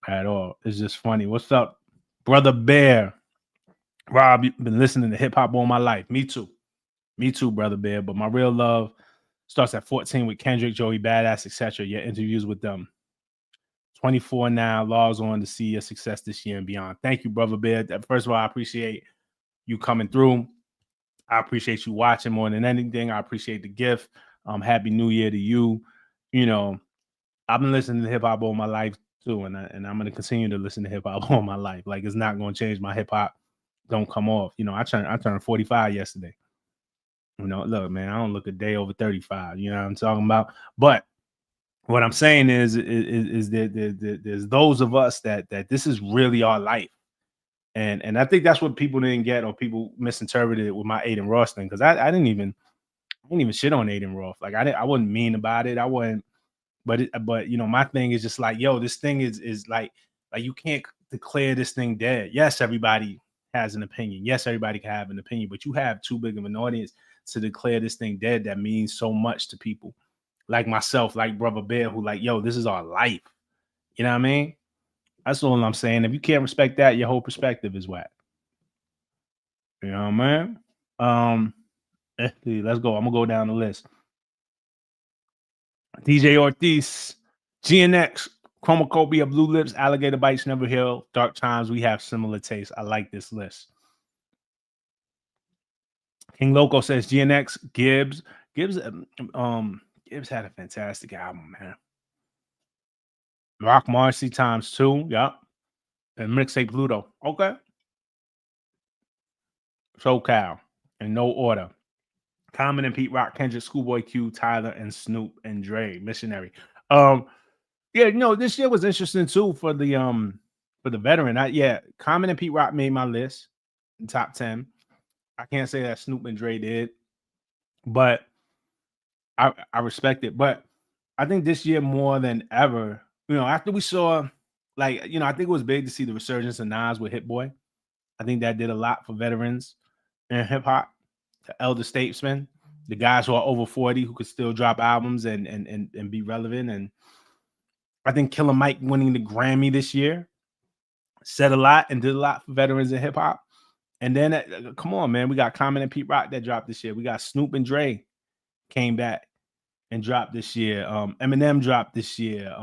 Speaker 1: at all. It's just funny. What's up, Brother Bear? Rob, you've been listening to hip hop all my life. Me too, Brother Bear. But my real love Starts at 14 with Kendrick, Joey Badass, etc. Your interviews with them. 24 now. Laws on to see your success this year and beyond. Thank you, brother Bear. First of all, I appreciate you coming through. I appreciate you watching more than anything. I appreciate the gift. Happy New Year to you. You know, I've been listening to hip hop all my life too, and I'm gonna continue to listen to hip hop all my life. Like it's not gonna change. My hip hop don't come off. You know, I turned 45 yesterday. You know, look, man, I don't look a day over 35. You know what I'm talking about? But what I'm saying is that there's those of us that this is really our life. And I think that's what people didn't get, or people misinterpreted it with my Aiden Ross thing, because I didn't even shit on Aiden Ross. Like I wasn't mean about it. I wasn't, but you know, my thing is just like, yo, this thing is like you can't declare this thing dead. Yes, everybody has an opinion. Yes, everybody can have an opinion, but you have too big of an audience to declare this thing dead that means so much to people like myself, like Brother Bear, who like, yo, this is our life. You know what I mean? That's all I'm saying. If you can't respect that, your whole perspective is whack. You know what I mean? Let's go. I'm gonna go down the list. DJ Ortiz, GNX, Chromacopia, Blue Lips, Alligator Bites, Never Heal, Dark Times. We have similar tastes. I like this list. King Loco says GNX, Gibbs. Gibbs had a fantastic album, man. Rock Marcy ×2, yep. And Mixtape Pluto. Okay. SoCal, in no order. Common and Pete Rock, Kendrick, Schoolboy Q, Tyler, and Snoop and Dre. Missionary. Yeah, no, this year was interesting too for the veteran. Common and Pete Rock made my list in top 10. I can't say that Snoop and Dre did, but I respect it. But I think this year more than ever, you know, after we saw, like, you know, I think it was big to see the resurgence of Nas with Hit Boy. I think that did a lot for veterans in hip hop, the elder statesmen, the guys who are over 40 who could still drop albums and be relevant. And I think Killer Mike winning the Grammy this year said a lot and did a lot for veterans in hip hop. And then, come on, man, we got Common and Pete Rock that dropped this year. We got Snoop and Dre came back and dropped this year. Eminem dropped this year.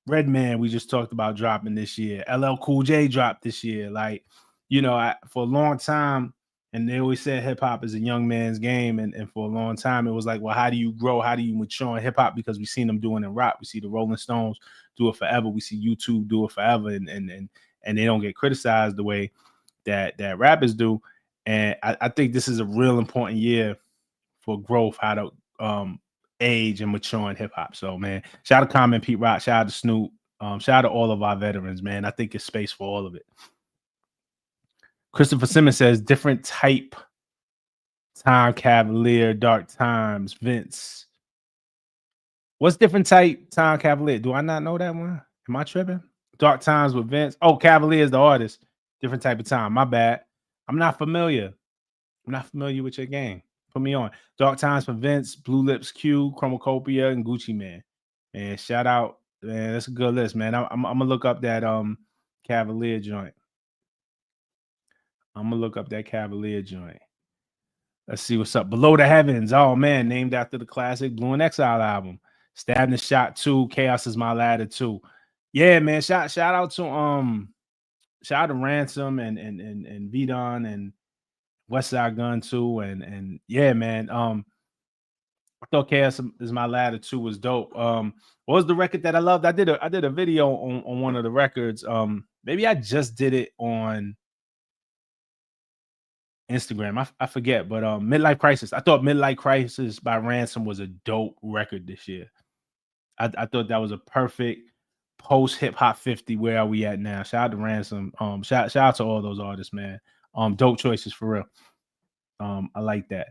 Speaker 1: Redman, we just talked about dropping this year. LL Cool J dropped this year. Like, you know, for a long time, and they always said hip hop is a young man's game. And for a long time, it was like, well, how do you grow? How do you mature in hip hop? Because we've seen them doing it in rock. We see the Rolling Stones do it forever. We see YouTube do it forever. And they don't get criticized the way that rappers do. And I think this is a real important year for growth, how to age and mature in hip hop. So, man, shout out to Common, Pete Rock, shout out to Snoop, shout out to all of our veterans, man. I think it's space for all of it. Christopher Simmons says different type. Time Cavalier, Dark Times, Vince. What's different type? Time Cavalier. Do I not know that one? Am I tripping? Dark Times with Vince. Oh, Cavalier is the artist. Different type of time. My bad. I'm not familiar. I'm not familiar with your game. Put me on. Dark Times for Vince, Blue Lips Q, Chromacopia, and Gucci Man. And shout out, man. That's a good list, man. I'm gonna look up that Cavalier joint. I'm gonna look up that Cavalier joint. Let's see what's up. Below the Heavens. Oh man, named after the classic Blue and Exile album. Stabbed and Shot 2. Chaos is My Ladder 2. Yeah, man. Shout out to Ransom and Vidon and West Side Gun 2. And yeah, man. I thought Chaos is My Ladder 2 was dope. What was the record that I loved? I did a video on one of the records. Maybe I just did it on Instagram. I forget, but Midlife Crisis. I thought Midlife Crisis by Ransom was a dope record this year. I thought that was a perfect post hip hop 50. Where are we at now? Shout out to Ransom. Shout out to all those artists, man. Dope choices for real. I like that.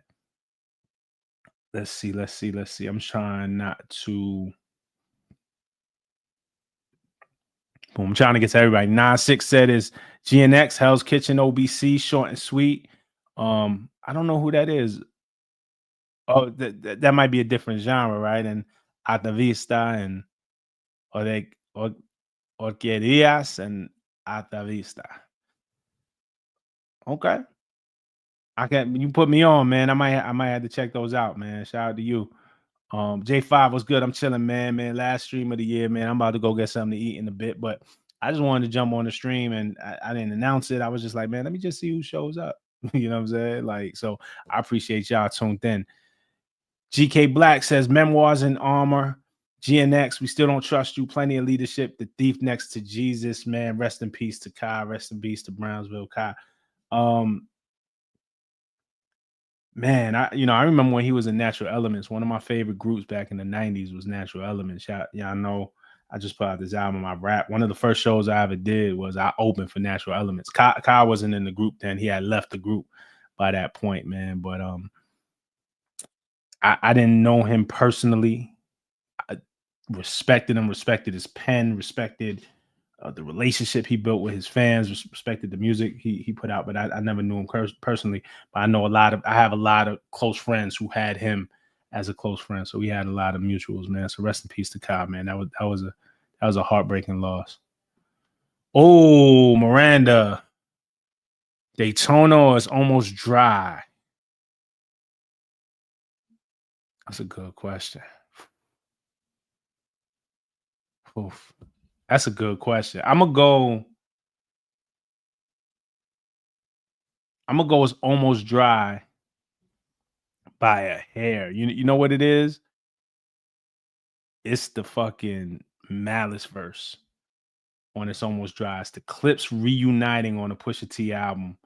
Speaker 1: Let's see. I'm trying not to. Boom, I'm trying to get to everybody. 9-6 said is GNX, Hell's Kitchen, OBC, short and sweet. I don't know who that is. Oh, that might be a different genre, right? And Alta Vista and Orquídeas and Alta Vista. Okay. You put me on, man. I might have to check those out, man. Shout out to you. J5 was good. I'm chilling, man. Last stream of the year, man. I'm about to go get something to eat in a bit, but I just wanted to jump on the stream and I didn't announce it. I was just like, man, let me just see who shows up. You know what I'm saying? Like, so I appreciate y'all tuned in. GK Black says memoirs in armor. GNX, we still don't trust you. Plenty of leadership. The thief next to Jesus, man. Rest in peace to Kai. Rest in peace to Brownsville Kai. Man, I remember when he was in Natural Elements. One of my favorite groups back in the 90s was Natural Elements. Yeah, I know I just put out this album, I rap. One of the first shows I ever did was I opened for Natural Elements. Kai wasn't in the group then. He had left the group by that point, man. But I didn't know him personally. I respected him, respected his pen, respected the relationship he built with his fans, respected the music he put out, but I never knew him personally. But I have a lot of close friends who had him as a close friend, so we had a lot of mutuals, man. So rest in peace to Kyle, man. That was a heartbreaking loss. Oh, Miranda, Daytona is almost dry. That's a good question. Oof. That's a good question. I'm gonna go it's almost dry by a hair. You know what it is? It's the fucking Malice verse on It's Almost Dry. It's the Clipse reuniting on the Pusha T album.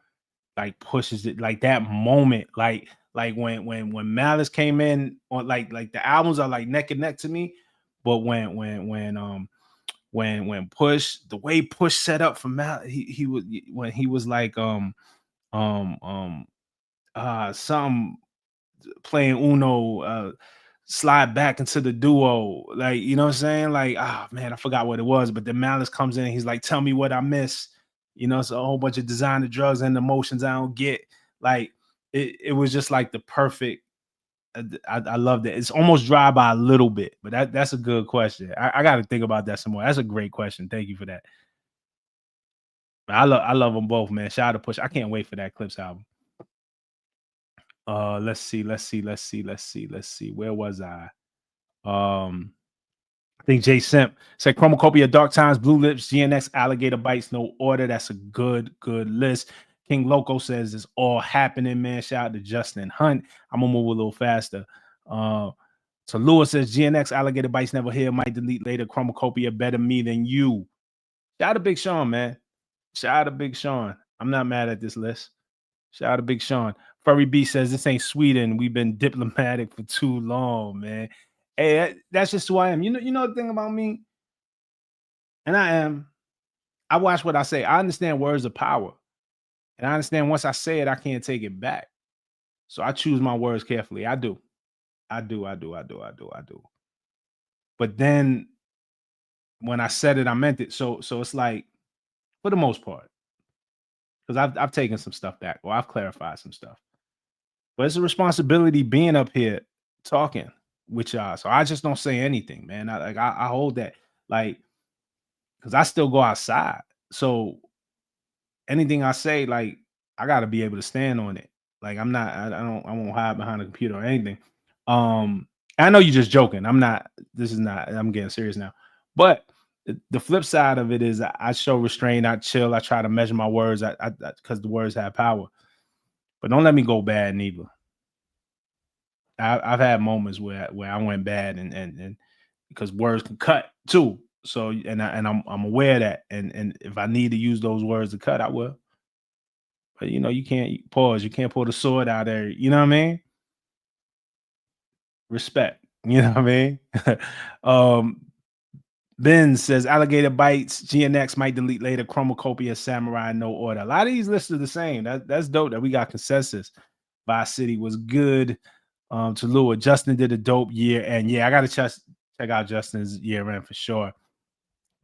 Speaker 1: Like pushes it, like that moment, like when Malice came in on like the albums are like neck and neck to me. But when Push, the way Push set up for Malice, he was when he was like some playing Uno, slide back into the duo, like, you know what I'm saying? Like, man, I forgot what it was, but the Malice comes in and he's like, tell me what I miss. You know, it's a whole bunch of designer drugs and emotions I don't get. Like, it was just like the perfect. I loved it. It's almost dry by a little bit, but that's a good question. I got to think about that some more. That's a great question. Thank you for that. I love them both, man. Shout out to Push. I can't wait for that Clipse album. Let's see. Where was I? I think Jay Simp said Chromacopia, Dark Times, Blue Lips, GNX, Alligator Bites, No Order. That's a good list. King Loco says it's all happening, man. Shout out to Justin Hunt. I'm gonna move a little faster. So Lewis says GNX, Alligator Bites, Never Here, might delete later. Chromacopia, Better Me Than You. Shout out to Big Sean, man. Shout out to Big Sean. I'm not mad at this list. Shout out to Big Sean. Furry B says this ain't Sweden. We've been diplomatic for too long, man. Hey, that's just who I am. You know the thing about me, and I watch what I say. I understand words of power, and I understand once I say it, I can't take it back. So I choose my words carefully. I do. But then when I said it, I meant it. So it's like, for the most part, because I've taken some stuff back, or I've clarified some stuff. But it's a responsibility being up here talking with y'all. So I just don't say anything, man. I hold that, like, because I still go outside. So anything I say, like, I gotta be able to stand on it. Like, I won't hide behind a computer or anything. I know you're just joking. I'm getting serious now. But the flip side of it is I show restraint, I chill, I try to measure my words, because the words have power. But don't let me go bad neither. I've had moments where I went bad and because words can cut too. So I'm aware of that. And if I need to use those words to cut, I will. But you can't pause. You can't pull the sword out there. You know what I mean? Respect. You know what I mean? Ben says Alligator Bites, GNX might delete later, Chromacopia, Samurai, No Order. A lot of these lists are the same. That's dope that we got consensus. Vice City was good. To Lua, Justin did a dope year, and yeah, I gotta check out Justin's year end for sure.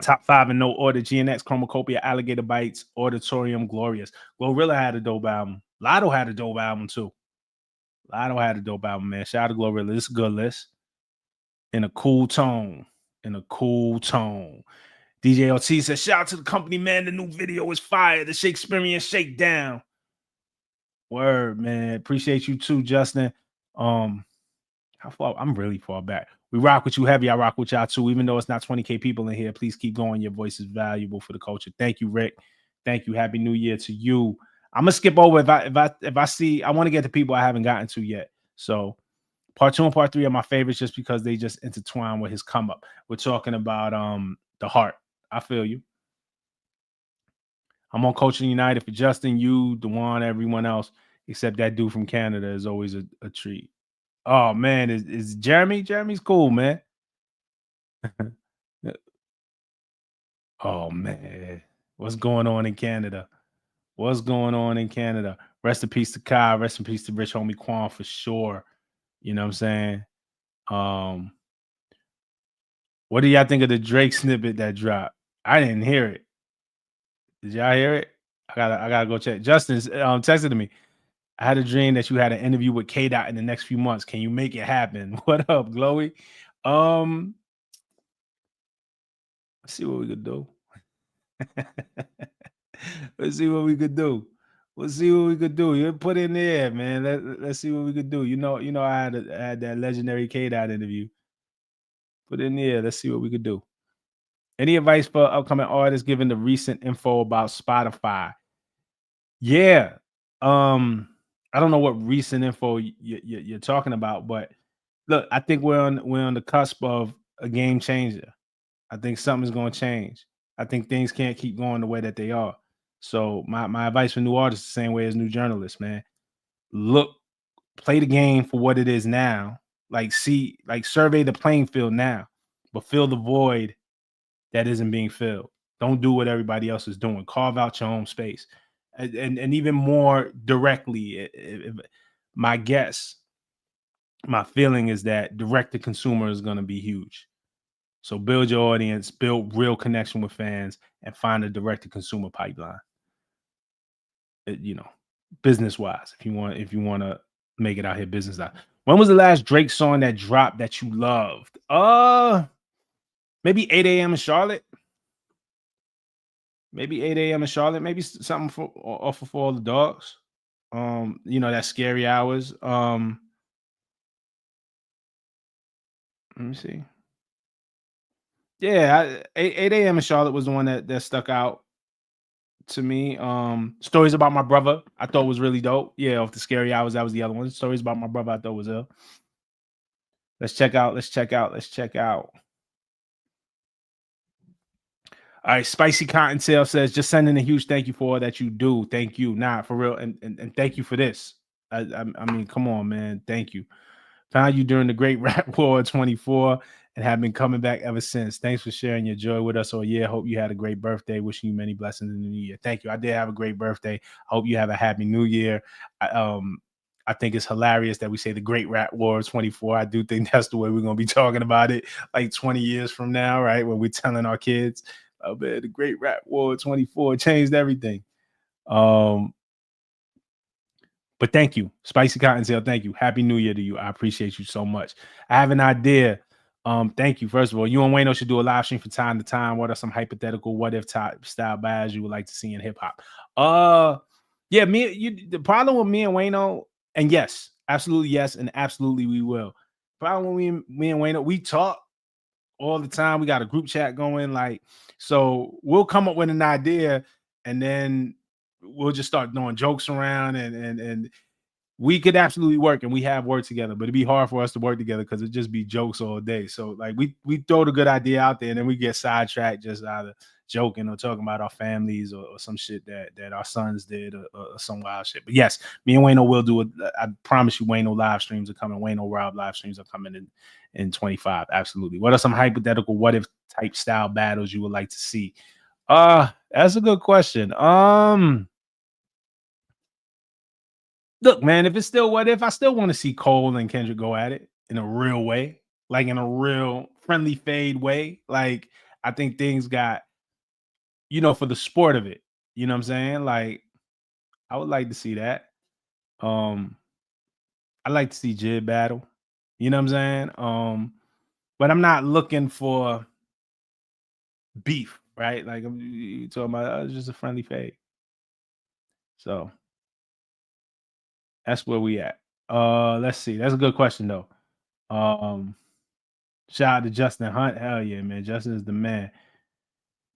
Speaker 1: Top 5 in no order: GNX, Chromacopia, Alligator Bites, Auditorium, Glorious. Glorilla had a dope album. Lotto had a dope album too. Lotto had a dope album, man. Shout out to Glorilla. This is a good list. In a cool tone. DJ LT says, shout out to the company, man. The new video is fire. The Shakespearean Shakedown. Word, man. Appreciate you too, Justin. How far? I'm really far back. We rock with you heavy. I rock with y'all too. Even though it's not 20K people in here, please keep going. Your voice is valuable for the culture. Thank you, Rick. Thank you. Happy New Year to you. I'm gonna skip over if I see. I want to get to people I haven't gotten to yet. So part two and part three are my favorites just because they just intertwine with his come up. We're talking about the heart. I feel you. I'm on Coaching United for Justin, you, Dewan, everyone else, except that dude from Canada is always a treat. Oh man, is Jeremy? Jeremy's cool, man. Oh man, what's going on in Canada? What's going on in Canada? Rest in peace to Kai. Rest in peace to Rich Homie Quan for sure. You know what I'm saying? Um, what do y'all think of the Drake snippet that dropped? I didn't hear it. Did y'all hear it? I gotta go check. Justin texted to me. I had a dream that you had an interview with K Dot in the next few months. Can you make it happen? What up, Glowy? Um, let's see what we could do. Let's see what we could do. Let's see what we could do. You put in there, man. Let's see what we could do. I had that legendary K Dot interview. Put in there. Let's see what we could do. Any advice for upcoming artists given the recent info about Spotify? Yeah. I don't know what recent info you're talking about, but look, I think we're on the cusp of a game changer. I think something's going to change. I think things can't keep going the way that they are. So my advice for new artists, the same way as new journalists, man, look, play the game for what it is now. Survey the playing field now, but fill the void that isn't being filled. Don't do what everybody else is doing. Carve out your own space, and even more directly, my guess, my feeling is that direct to consumer is going to be huge. So build your audience, build real connection with fans, and find a direct to consumer pipeline. You know, business wise, if you want to make it out here business wise. When was the last Drake song that dropped that you loved? Maybe 8 a.m. in Charlotte. Maybe 8 a.m. in Charlotte. Maybe something off of For All the Dogs. That scary hours. Let me see. Yeah, 8 a.m. in Charlotte was the one that stuck out to me. Stories About My Brother, I thought was really dope. Yeah, off the scary hours, that was the other one. Stories About My Brother, I thought was ill. Let's check out. Let's check out. Let's check out. All right, Spicy Cottontail says, just sending a huge thank you for all that you do. Thank you. Nah, for real. And thank you for this. I mean, come on, man. Thank you. Found you during the Great Rap War 24 and have been coming back ever since. Thanks for sharing your joy with us all year. Hope you had a great birthday. Wishing you many blessings in the new year. Thank you. I did have a great birthday. Hope you have a happy new year. I think it's hilarious that we say the Great Rap War 24. I do think that's the way we're going to be talking about it like 20 years from now, right? When we're telling our kids, oh man, the Great Rap War 24 changed everything. But thank you, Spicy Cottontail. Thank you. Happy New Year to you. I appreciate you so much. I have an idea. Thank you. First of all, you and Wayno should do a live stream from time to time. What are some hypothetical what if type style battles you would like to see in hip hop? Yeah, the problem with me and Wayno, and yes, absolutely yes, and absolutely we will. Problem with me and Wayno, we talk all the time. We got a group chat going, so we'll come up with an idea and then we'll just start throwing jokes around and we could absolutely work and we have worked together, but it'd be hard for us to work together because it'd just be jokes all day. So we throw the good idea out there and then we get sidetracked just either joking or talking about our families or some shit that our sons did or some wild shit. But yes, me and Wayno will do it. I promise you, Wayno live streams are coming. Wayno Rob live streams are coming in 25. Absolutely. What are some hypothetical what if type style battles you would like to see? That's a good question. Look, man, if it's still what if, I still want to see Cole and Kendrick go at it in a real way, like in a real friendly fade way. Like, I think things got, for the sport of it. You know what I'm saying? Like, I would like to see that. Um, I like to see Jid battle. You know what I'm saying? But I'm not looking for beef, right? Like you talking about it's just a friendly fade. So that's where we at. Let's see. That's a good question though. Um, Shout out to Justin Hunt. Hell yeah, man. Justin is the man.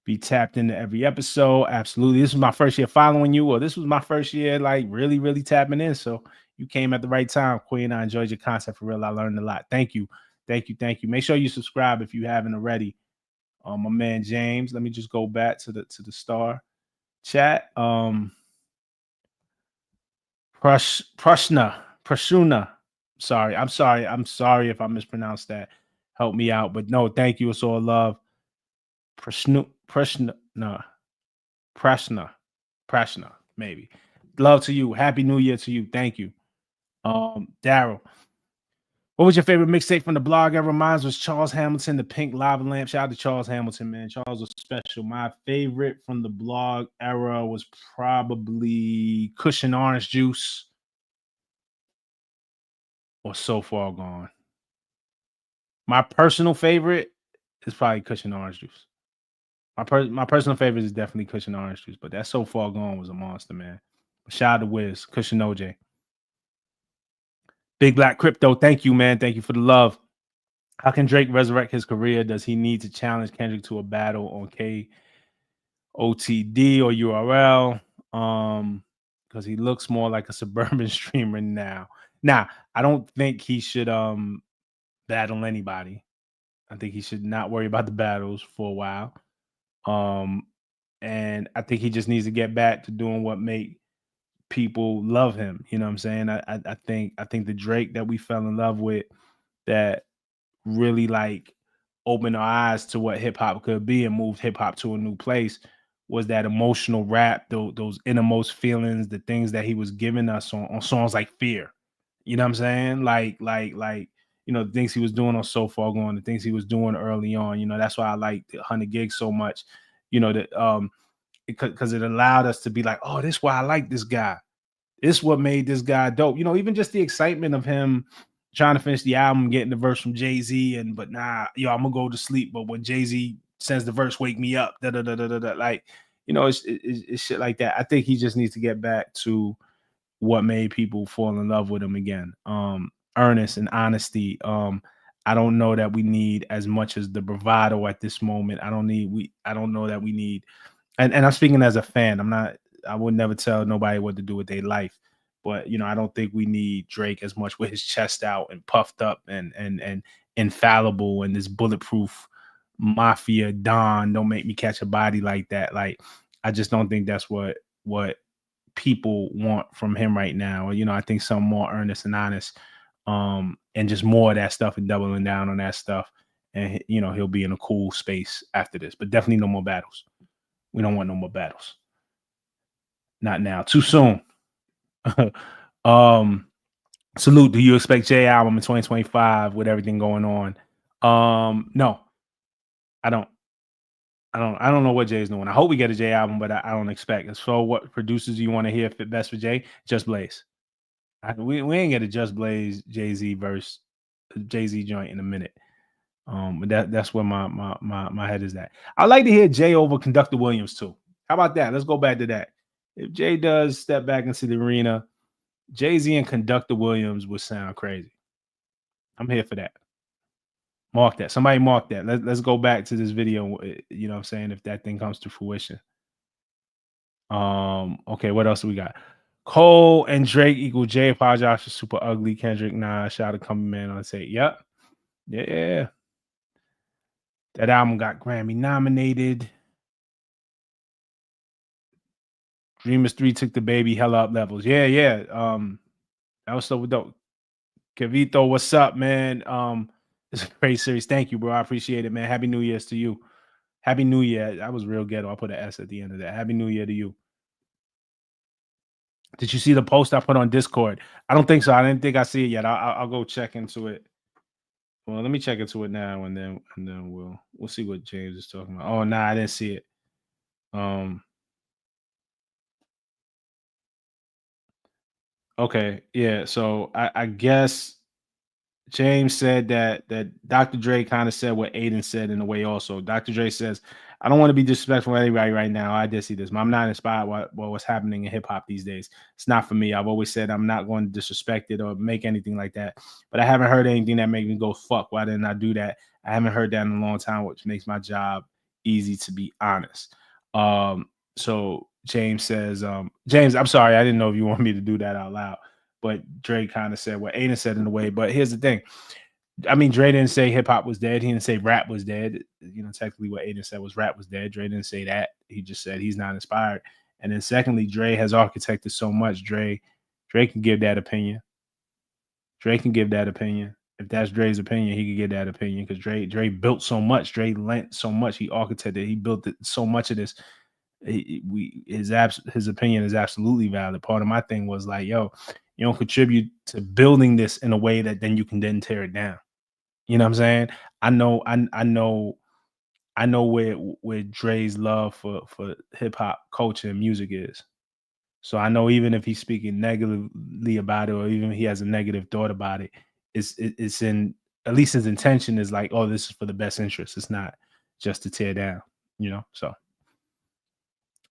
Speaker 1: Be tapped into every episode. Absolutely. This was my first year following you, or this was my first year, like really, really tapping in. So you came at the right time, Queen. I enjoyed your content for real. I learned a lot. Thank you. Thank you. Thank you. Make sure you subscribe if you haven't already. My man James. Let me just go back to the star chat. Prashuna. Sorry, I'm sorry. I'm sorry if I mispronounced that. Help me out. But no, thank you. It's all love. Prashna, no, Prashna, maybe. Love to you. Happy New Year to you. Thank you. Daryl. What was your favorite mixtape from the blog era? Mine was Charles Hamilton, The Pink Lava Lamp. Shout out to Charles Hamilton, man. Charles was special. My favorite from the blog era was probably Cushion Orange Juice or So Far Gone. My personal favorite is probably Cushion Orange Juice. My personal favorite is definitely Cushion Orange Juice, but that So Far Gone was a monster, man. Shout out to Wiz, Cushion OJ. Big Black Crypto, thank you, man. Thank you for the love. How can Drake resurrect his career? Does he need to challenge Kendrick to a battle on KOTD or URL? Because he looks more like a suburban streamer now. Now, I don't think he should battle anybody. I think he should not worry about the battles for a while. And I think he just needs to get back to doing what make people love him. You know what I'm saying? I think the Drake that we fell in love with, that really like opened our eyes to what hip hop could be and moved hip hop to a new place, was that emotional rap, those innermost feelings, the things that he was giving us on songs like Fear. You know what I'm saying? Like, the things he was doing on So Far Gone, the things he was doing early on. That's why I like the 100 Gigs so much. That because it allowed us to be like, oh, this is why I like this guy. This what made this guy dope. Even just the excitement of him trying to finish the album, getting the verse from Jay-Z, but nah, I'm gonna go to sleep. But when Jay-Z sends the verse, wake me up. Da da da da da. Da. Like, it's shit like that. I think he just needs to get back to what made people fall in love with him again. Earnest and honesty. I don't know that we need as much as the bravado at this moment. I don't know that we need, and I'm speaking as a fan. I would never tell nobody what to do with their life. But I don't think we need Drake as much with his chest out and puffed up and infallible and this bulletproof mafia don. Don't make me catch a body like that. Like, I just don't think that's what people want from him right now. I think some more earnest and honest, and just more of that stuff and doubling down on that stuff. And he'll be in a cool space after this. But definitely no more battles. We don't want no more battles. Not now. Too soon. Salute. Do you expect J album in 2025 with everything going on? No, I don't. I don't know what Jay's doing. I hope we get a J album, but I don't expect. So, what producers do you want to hear fit best for Jay? Just Blaze. We ain't get a Just Blaze Jay-Z verse, Jay-Z joint in a minute. But that's where my head is at. I like to hear Jay over Conductor Williams too. How about that? Let's go back to that. If Jay does step back into the arena, Jay-Z and Conductor Williams would sound crazy. I'm here for that. Mark that. Somebody mark that. Let's go back to this video. You know what I'm saying? If that thing comes to fruition. Okay, what else do we got? Cole and Drake equal Jay apologize for super ugly. Kendrick, nah, shout out to Coming Man on say, yep. Yeah. That album got Grammy nominated. Dreamers 3 took the baby hella up levels. Yeah. That was so dope. Kevito, what's up, man? It's a great series. Thank you, bro. I appreciate it, man. Happy New Year's to you. Happy New Year. That was real ghetto. I put an S at the end of that. Happy New Year to you. Did you see the post I put on Discord? I don't think so. I didn't think I see it yet. I'll go check into it. Well, let me check into it now, and then we'll see what James is talking about. Oh, nah, I didn't see it. Okay, yeah. So I guess James said that Dr. Dre kind of said what Aiden said in a way also. Dr. Dre says, I don't want to be disrespectful to anybody right now. I did see this, but I'm not inspired by what's happening in hip hop these days. It's not for me. I've always said I'm not going to disrespect it or make anything like that. But I haven't heard anything that made me go, fuck, why didn't I do that? I haven't heard that in a long time, which makes my job easy, to be honest. So James says, James, I'm sorry, I didn't know if you want me to do that out loud. But Dre kind of said what Aiden said in a way. But here's the thing. I mean, Dre didn't say hip hop was dead. He didn't say rap was dead. You know, technically what Aiden said was rap was dead. Dre didn't say that. He just said he's not inspired. And then secondly, Dre has architected so much. Dre can give that opinion. Dre can give that opinion. If that's Dre's opinion, he could give that opinion because Dre built so much. Dre lent so much. He architected. He built so much of this. His opinion is absolutely valid. Part of my thing was like, yo, you don't contribute to building this in a way that then you can then tear it down. You know what I'm saying? I know where Dre's love for hip hop culture and music is. So I know even if he's speaking negatively about it, or even if he has a negative thought about it, it's in, at least his intention is like, oh, this is for the best interest. It's not just to tear down, you know. So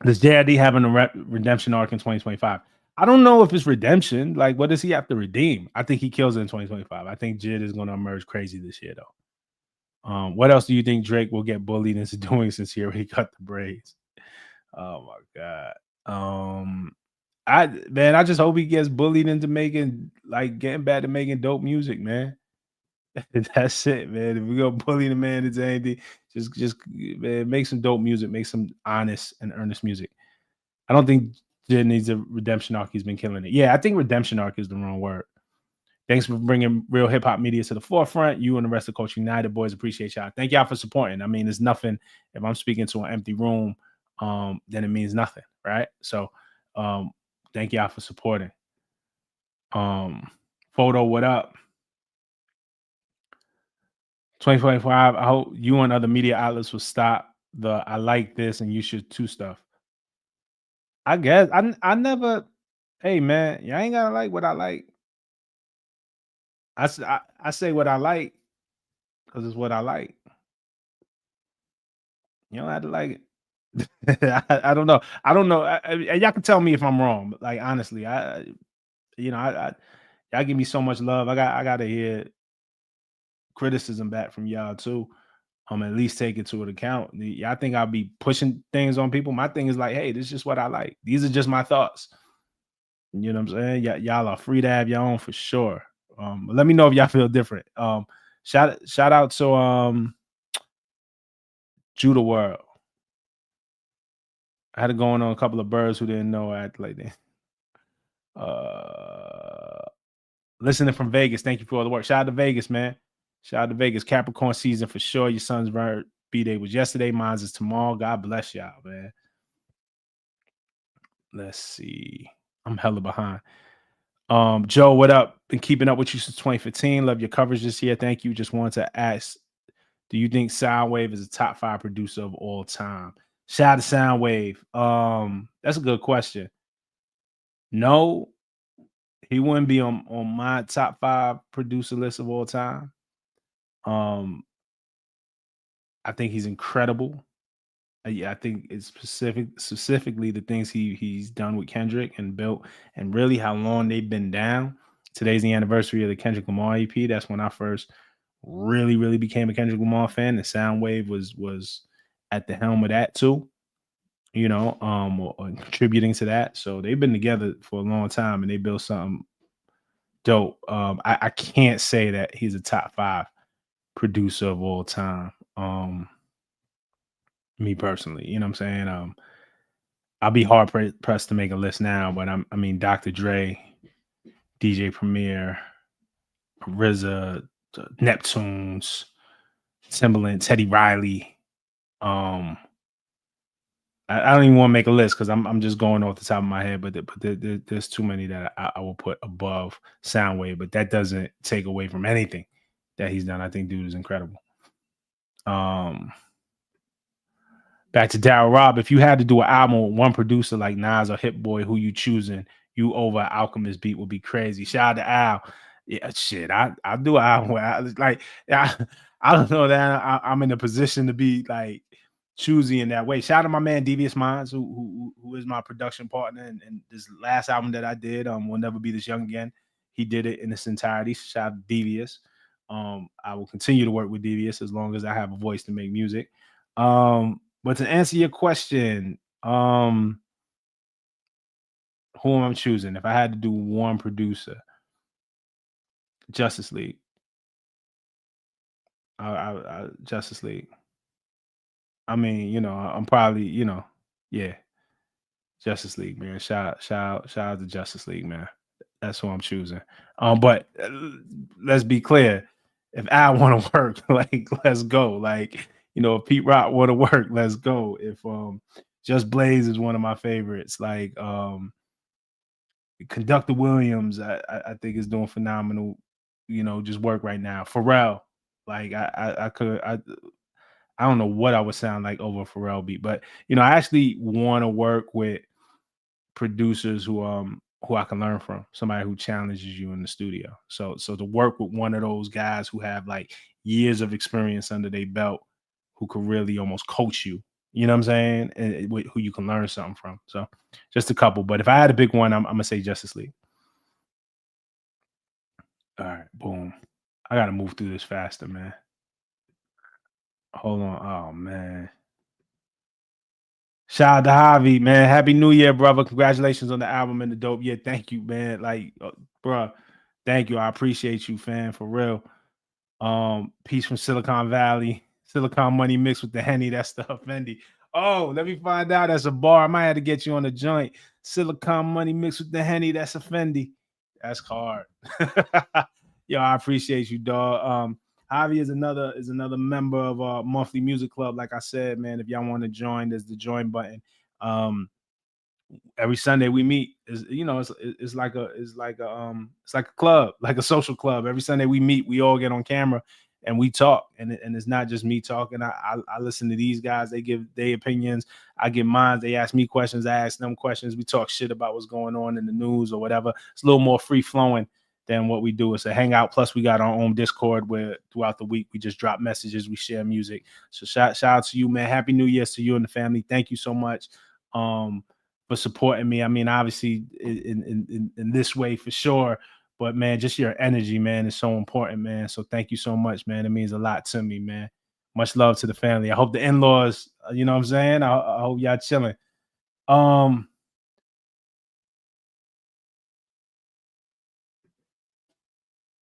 Speaker 1: does JID having a redemption arc in 2025? I don't know if it's redemption. Like, what does he have to redeem? I think he kills it in 2025. I think Jid is going to emerge crazy this year, though. What else do you think Drake will get bullied into doing since he already cut the braids? Oh my God. I just hope he gets bullied into getting back to making dope music, man. That's it, man. If we go bully the man into anything, just man, make some dope music, make some honest and earnest music. I don't think Jid needs a redemption arc. He's been killing it. Yeah, I think redemption arc is the wrong word. Thanks for bringing real hip hop media to the forefront. You and the rest of Culture United boys, appreciate y'all. Thank y'all for supporting. I mean, there's nothing. If I'm speaking to an empty room, then it means nothing, right? So, thank y'all for supporting. Photo, what up? 2025. I hope you and other media outlets will stop the "I like this and you should too" stuff. I guess I never. Hey man, y'all ain't gotta like what I like. I say what I like because it's what I like. You don't have to like it. I don't know. I don't know. Y'all can tell me if I'm wrong. But like honestly, y'all give me so much love. I gotta hear criticism back from y'all too. At least take it to an account. I think I'll be pushing things on people. My thing is like, hey, this is just what I like. These are just my thoughts. You know what I'm saying? Y'all are free to have your own for sure. But let me know if y'all feel different. Shout out to Judah World. I had it going on a couple of birds who didn't know I acted like that. Listening from Vegas. Thank you for all the work. Shout out to Vegas, man. Shout out to Vegas. Capricorn season for sure. Your son's B-Day was yesterday. Mine's is tomorrow. God bless y'all, man. Let's see. I'm hella behind. Joe, what up? Been keeping up with you since 2015. Love your coverage this year. Thank you. Just wanted to ask, do you think Soundwave is a top 5 producer of all time? Shout out to Soundwave. That's a good question. No, he wouldn't be on my top 5 producer list of all time. I think he's incredible. Yeah, I think it's specifically the things he's done with Kendrick and built, and really how long they've been down. Today's the anniversary of the Kendrick Lamar EP. That's when I first really became a Kendrick Lamar fan. The Soundwave was at the helm of that too, you know, or contributing to that. So they've been together for a long time and they built something dope. I can't say that he's a top 5 producer of all time. Me personally, you know what I'm saying? I'll be hard pressed to make a list now, but I mean, Dr. Dre, DJ Premier, RZA, Neptunes, Timbaland, Teddy Riley. I don't even want to make a list because I'm just going off the top of my head, but there's too many that I will put above Soundwave, but that doesn't take away from anything that he's done. I think dude is incredible. Back to Daryl Rob. If you had to do an album with one producer like Nas or Hit Boy, who you choosing? You over Alchemist beat would be crazy. Shout out to Al. Yeah, shit. I do. Like I, I don't know that I'm in a position to be like choosy in that way. Shout out to my man Devious Minds, who is my production partner, and this last album that I did, Will Never Be This Young Again. He did it in its entirety. Shout out to Devious. I will continue to work with Devious as long as I have a voice to make music. But to answer your question, who am I choosing? If I had to do one producer, Justice League. Justice League. I mean, I'm probably, yeah, Justice League, man. Shout out to Justice League, man. That's who I'm choosing. But let's be clear. If I want to work, like, let's go. Like, if Pete Rock want to work, let's go. If Just Blaze is one of my favorites. Like, Conductor Williams, I think is doing phenomenal, just work right now. Pharrell, like I don't know what I would sound like over a Pharrell beat, but I actually want to work with producers who I can learn from, somebody who challenges you in the studio. So to work with one of those guys who have like years of experience under their belt, who could really almost coach you, you know what I'm saying, and who you can learn something from. So just a couple, but if I had a big one, I'm gonna say Justice League. All right, boom. I gotta move through this faster, man. Hold on. Oh man. Shout out to Javi, man. Happy New Year, brother. Congratulations on the album and the dope. Yeah, thank you, man. Like, bro, thank you. I appreciate you, fam, for real. Peace from Silicon Valley. Silicon money mixed with the Henny. That's the Fendi. Oh, let me find out. That's a bar. I might have to get you on the joint. Silicon money mixed with the Henny. That's a Fendi. That's hard. Yo, I appreciate you, dog. Javi is another member of our monthly music club. Like I said, man, if y'all want to join, there's the join button. Um, every Sunday we meet. It's like a club, like a social club. Every Sunday we meet, we all get on camera and we talk. And it's not just me talking. I listen to these guys. They give their opinions. I give mine. They ask me questions. I ask them questions. We talk shit about what's going on in the news or whatever. It's a little more free flowing than what we do. It's a hangout. Plus, we got our own Discord where throughout the week we just drop messages, we share music. So shout out to you, man. Happy New Year to you and the family. Thank you so much for supporting me. I mean, obviously in this way for sure. But man, just your energy, man, is so important, man. So thank you so much, man. It means a lot to me, man. Much love to the family. I hope the in-laws, you know what I'm saying? I hope y'all chilling. Um,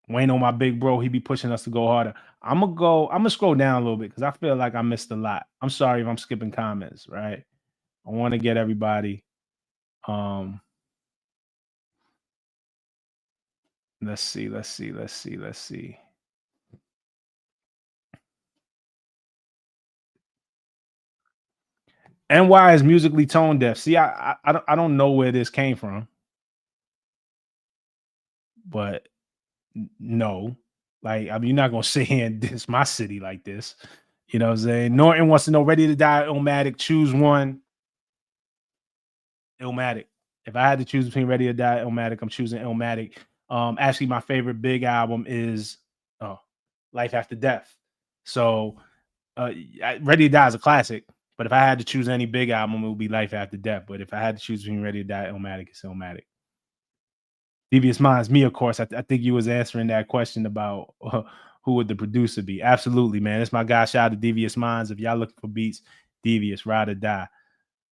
Speaker 1: Wayne on my big bro, he be pushing us to go harder. I'm gonna scroll down a little bit because I feel like I missed a lot. I'm sorry if I'm skipping comments, right? I want to get everybody. Um, let's see. NY is musically tone deaf. See, I don't know where this came from, but no. Like, I mean, you're not gonna sit here and diss my city like this. You know what I'm saying? Norton wants to know Ready to Die, Illmatic. Choose one. Illmatic. If I had to choose between Ready to Die, Illmatic, I'm choosing Illmatic. Actually, my favorite big album is oh, Life After Death. So Ready to Die is a classic, but if I had to choose any big album, it would be Life After Death. But if I had to choose between Ready to Die, Illmatic, it's Illmatic. Devious Minds, me, of course. I think you was answering that question about who would the producer be. Absolutely, man. It's my guy. Shout out to Devious Minds. If y'all looking for beats, Devious, Ride or Die.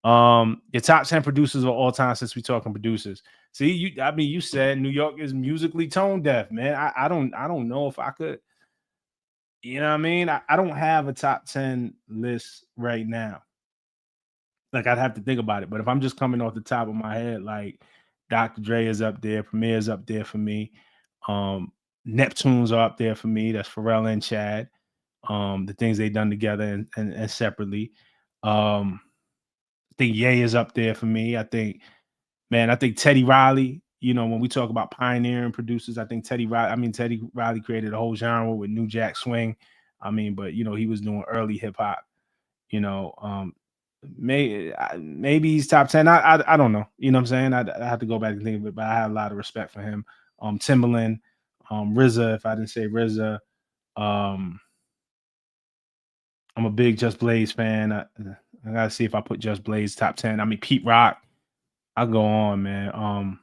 Speaker 1: Your top 10 producers of all time since we talking producers. See, you said New York is musically tone deaf, man. I don't know if I could, you know what I mean? I don't have a top 10 list right now. Like I'd have to think about it. But if I'm just coming off the top of my head, like Dr. Dre is up there, Premier is up there for me. Um, Neptunes are up there for me. That's Pharrell and Chad. The things they've done together and separately. I think Ye is up there for me. I think Teddy Riley, when we talk about pioneering producers, I think Teddy Riley created a whole genre with New Jack Swing. But he was doing early hip hop, you know. Maybe he's top 10. I don't know. You know what I'm saying? I have to go back and think of it, but I have a lot of respect for him. Timberland, RZA, if I didn't say RZA. Um, I'm a big Just Blaze fan. I gotta see if I put Just Blaze top 10. I mean, Pete Rock. I'll go on, man.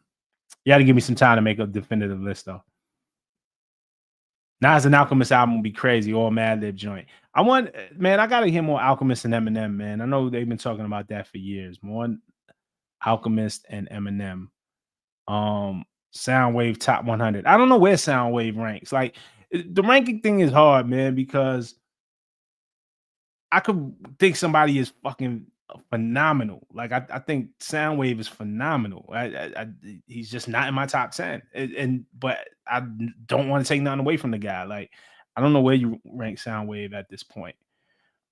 Speaker 1: You got to give me some time to make a definitive list, though. Nas and Alchemist album would be crazy, all Madlib joint. I want, man, I gotta hear more Alchemist and Eminem, man. I know they've been talking about that for years. More Alchemist and Eminem. Soundwave top 100. I don't know where Soundwave ranks. Like the ranking thing is hard, man, because I could think somebody is fucking phenomenal. Like I think Soundwave is phenomenal. He's just not in my top 10. But I don't want to take nothing away from the guy. Like I don't know where you rank Soundwave at this point.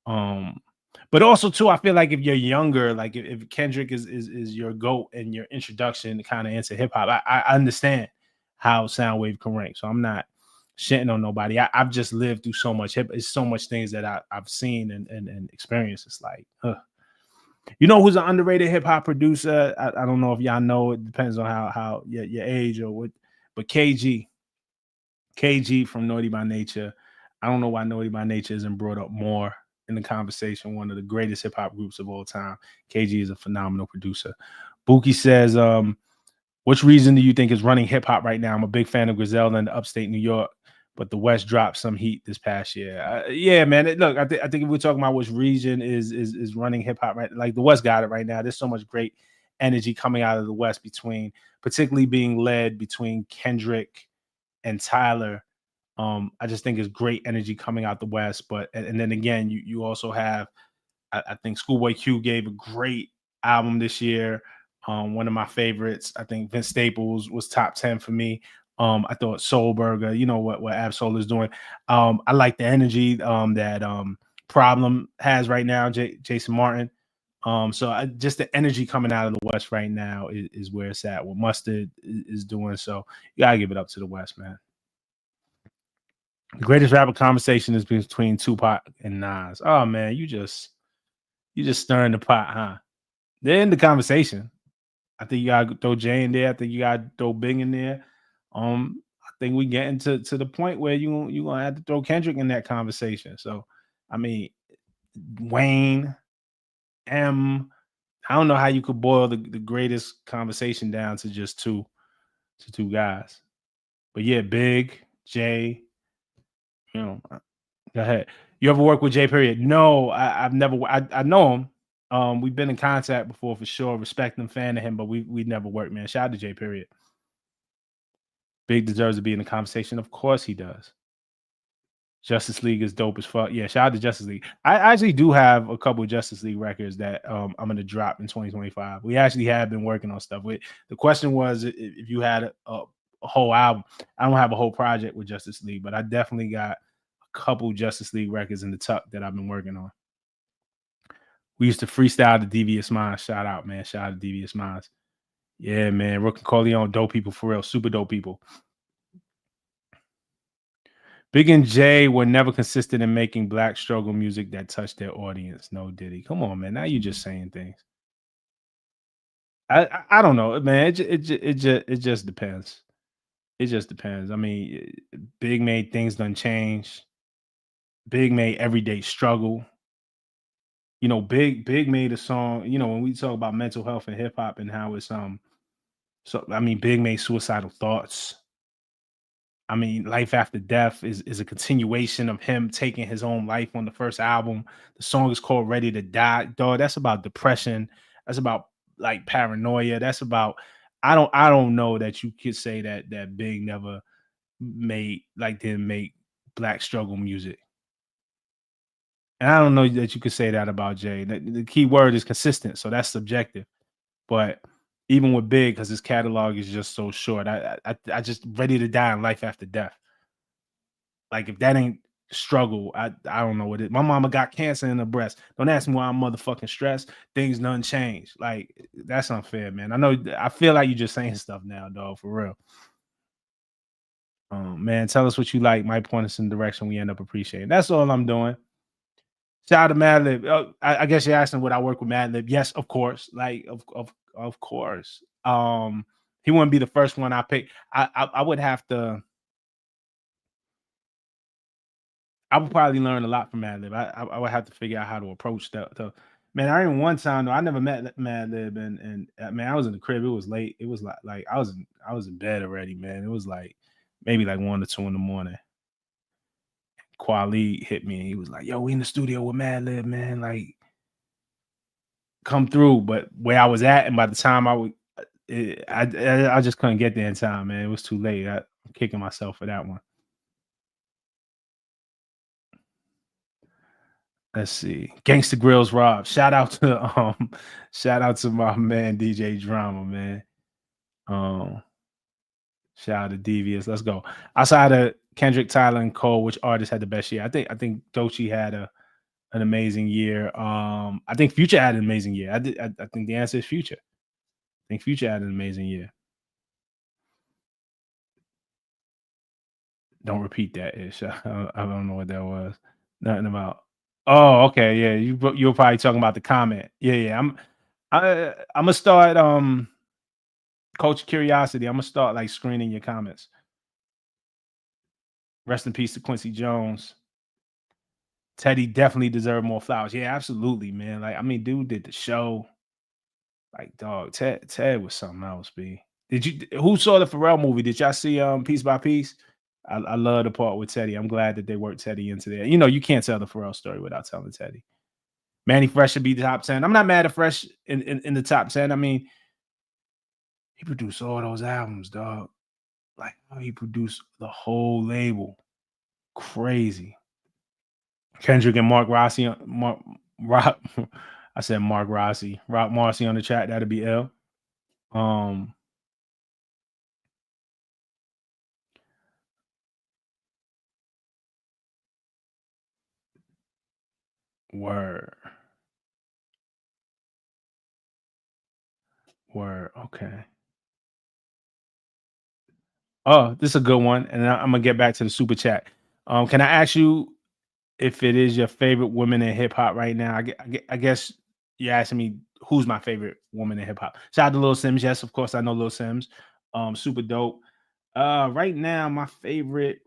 Speaker 1: But also too, I feel like if you're younger, like if Kendrick is your GOAT and your introduction kind of into hip hop, I understand how Soundwave can rank. So I'm not shitting on nobody. I've just lived through so much hip. It's so much things that I've seen and experienced. It's like, you know who's an underrated hip hop producer? I don't know if y'all know. It depends on how your age or what. But KG from Naughty by Nature. I don't know why Naughty by Nature isn't brought up more in the conversation. One of the greatest hip hop groups of all time. KG is a phenomenal producer. Buki says, which reason do you think is running hip hop right now? I'm a big fan of Griselda in upstate New York, but the West dropped some heat this past year. Yeah, man. Look, I think if we're talking about which region is running hip hop right, like the West got it right now. There's so much great energy coming out of the West particularly being led between Kendrick and Tyler. I just think it's great energy coming out the West. But and then again, you also have, I think Schoolboy Q gave a great album this year. One of my favorites. I think Vince Staples was top 10 for me. I thought Soul Burger, you know what Absol is doing. I like the energy that Problem has right now, Jason Martin. So just the energy coming out of the West right now is where it's at. What Mustard is doing. So you gotta give it up to the West, man. The greatest rapper conversation is between Tupac and Nas. Oh man, you just stirring the pot, huh? They're in the conversation. I think you gotta throw Jay in there. I think you gotta throw Big in there. I think we getting to the point where you gonna have to throw Kendrick in that conversation. So, I mean, Wayne, M. I don't know how you could boil the greatest conversation down to just two guys. But yeah, Big, Jay, you know, go ahead. You ever work with Jay Period? No, I've never. I know him. We've been in contact before for sure. Respect and fan of him, but we never worked, man. Shout out to Jay Period. Big deserves to be in the conversation. Of course he does. Justice League is dope as fuck. Yeah, shout out to Justice League. I actually do have a couple of Justice League records that I'm gonna drop in 2025. We actually have been working on stuff. The question was if you had a whole album. I don't have a whole project with Justice League, but I definitely got a couple Justice League records in the tuck that I've been working on. We used to freestyle the Devious Minds. Shout out, man. Shout out to Devious Minds. Yeah, man. Rook and Corleone, dope people for real. Super dope people. Big and Jay were never consistent in making black struggle music that touched their audience. No Diddy. Come on, man. Now you're just saying things. I don't know, man. It just depends. It just depends. I mean, Big made things done change. Big made everyday struggle. You know, Big made a song. You know, when we talk about mental health and hip hop and how it's so I mean, Big made suicidal thoughts. I mean, Life After Death is a continuation of him taking his own life on the first album. The song is called Ready to Die. Dog, that's about depression. That's about like paranoia. That's about I don't know that you could say that Big never didn't make black struggle music. And I don't know that you could say that about Jay. The key word is consistent, so that's subjective. But even with Big, because his catalog is just so short, I just Ready to Die and Life After Death. Like if that ain't struggle, I don't know what it. My mama got cancer in her breast. Don't ask me why I'm motherfucking stressed. Things done change. Like that's unfair, man. I know. I feel like you just saying stuff now, dog. For real. Man, tell us what you like. Might point us in the direction we end up appreciating. That's all I'm doing. Shout out to Madlib. I guess you're asking would I work with Madlib? Yes, of course. Like of course. He wouldn't be the first one I pick. I would have to. I would probably learn a lot from Madlib. I would have to figure out how to approach the man. I remember one time though, I never met Madlib, and man, I was in the crib. It was late. It was like I was in bed already, man. It was like maybe like 1 or 2 in the morning. Quali hit me and he was like, "Yo, we in the studio with Madlib, man. Like, come through." But where I was at, and by the time I would, I just couldn't get there in time, man. It was too late. I'm kicking myself for that one. Let's see. Gangsta Grills Rob. Shout out to my man DJ Drama, man. Um, Shout out to Devious. Let's go. Outside of Kendrick, Tyler, and Cole, which artist had the best year? I think Doechii had an amazing year. I think Future had an amazing year. I think the answer is Future. I think Future had an amazing year. Don't repeat that ish. I don't know what that was. Nothing about. Oh, okay, yeah. You're probably talking about the comment. Yeah, yeah. I'm gonna start Coach Curiosity. I'm gonna start like screening your comments. Rest in peace to Quincy Jones. Teddy definitely deserved more flowers. Yeah, absolutely, man. Like, I mean, dude did the show. Like, dog, Ted was something else, B. Did you who saw the Pharrell movie? Did y'all see Piece by Piece? I love the part with Teddy. I'm glad that they worked Teddy into there. You know, you can't tell the Pharrell story without telling Teddy. Manny Fresh should be the top 10. I'm not mad at Fresh in the top 10. I mean, he produced all those albums, dog. Like how he produced the whole label. Crazy. Kendrick and Mark Rossi, Rock, I said Mark Rossi, Rock Marcy on the chat. That'd be L. Um, word, word. Okay. Oh, this is a good one, and I'm gonna get back to the super chat. Can I ask you if it is your favorite woman in hip hop right now? I guess you're asking me who's my favorite woman in hip hop. Shout out to Lil Sims. Yes, of course I know Lil Sims. Super dope. Right now my favorite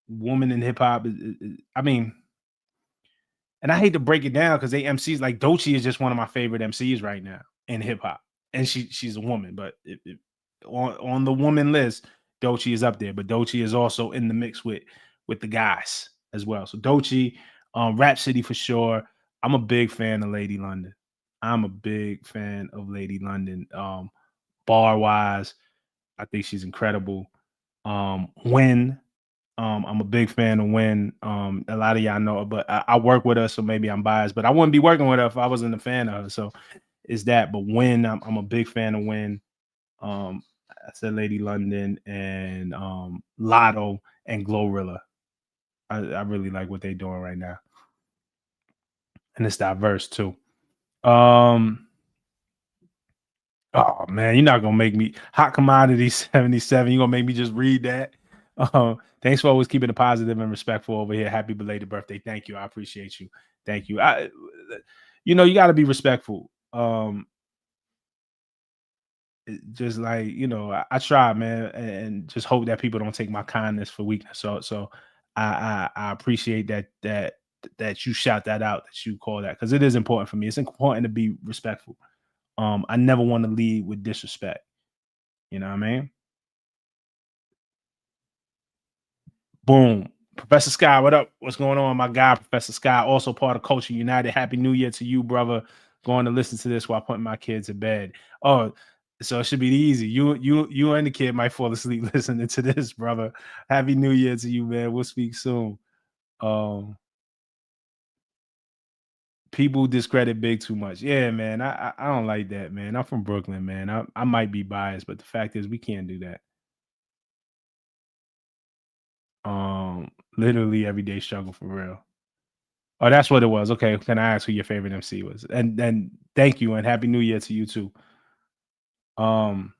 Speaker 1: woman in hip hop is I mean, and I hate to break it down because they MCs like Doechii is just one of my favorite MCs right now in hip hop, and she's a woman, but on the woman list, Doechii is up there, but Doechii is also in the mix with the guys as well. So Doechii, Rap City for sure. I'm a big fan of Lady London. I'm a big fan of Lady London. Bar wise, I think she's incredible. When I'm a big fan of Win. A lot of y'all know her, but I work with her, so maybe I'm biased. But I wouldn't be working with her if I wasn't a fan of her. So it's that. But Win, I'm a big fan of Win. Um, I said Lady London and Lotto and Glorilla. I really like what they're doing right now, and it's diverse too. Um, Oh man, you're not gonna make me hot commodity 77. You're gonna make me just read that. Thanks for always keeping it positive and respectful over here. Happy belated birthday. Thank you. I appreciate you. Thank you. You got to be respectful. Just like I try, man, and just hope that people don't take my kindness for weakness. So I appreciate that you shout that out, that you call that, because it is important for me. It's important to be respectful. I never want to lead with disrespect. You know what I mean? Boom. Professor Sky, what up? What's going on, my guy, Professor Sky? Also part of Culture United. Happy New Year to you, brother. Going to listen to this while putting my kids to bed. Oh, so it should be easy. You and the kid might fall asleep listening to this, brother. Happy New Year to you, man. We'll speak soon. Um, People discredit Big too much. Yeah, man. I don't like that, man. I'm from Brooklyn, man. I might be biased, but the fact is we can't do that. Literally everyday struggle for real. Oh, that's what it was. Okay, can I ask who your favorite MC was? And thank you and happy New Year to you too. Um,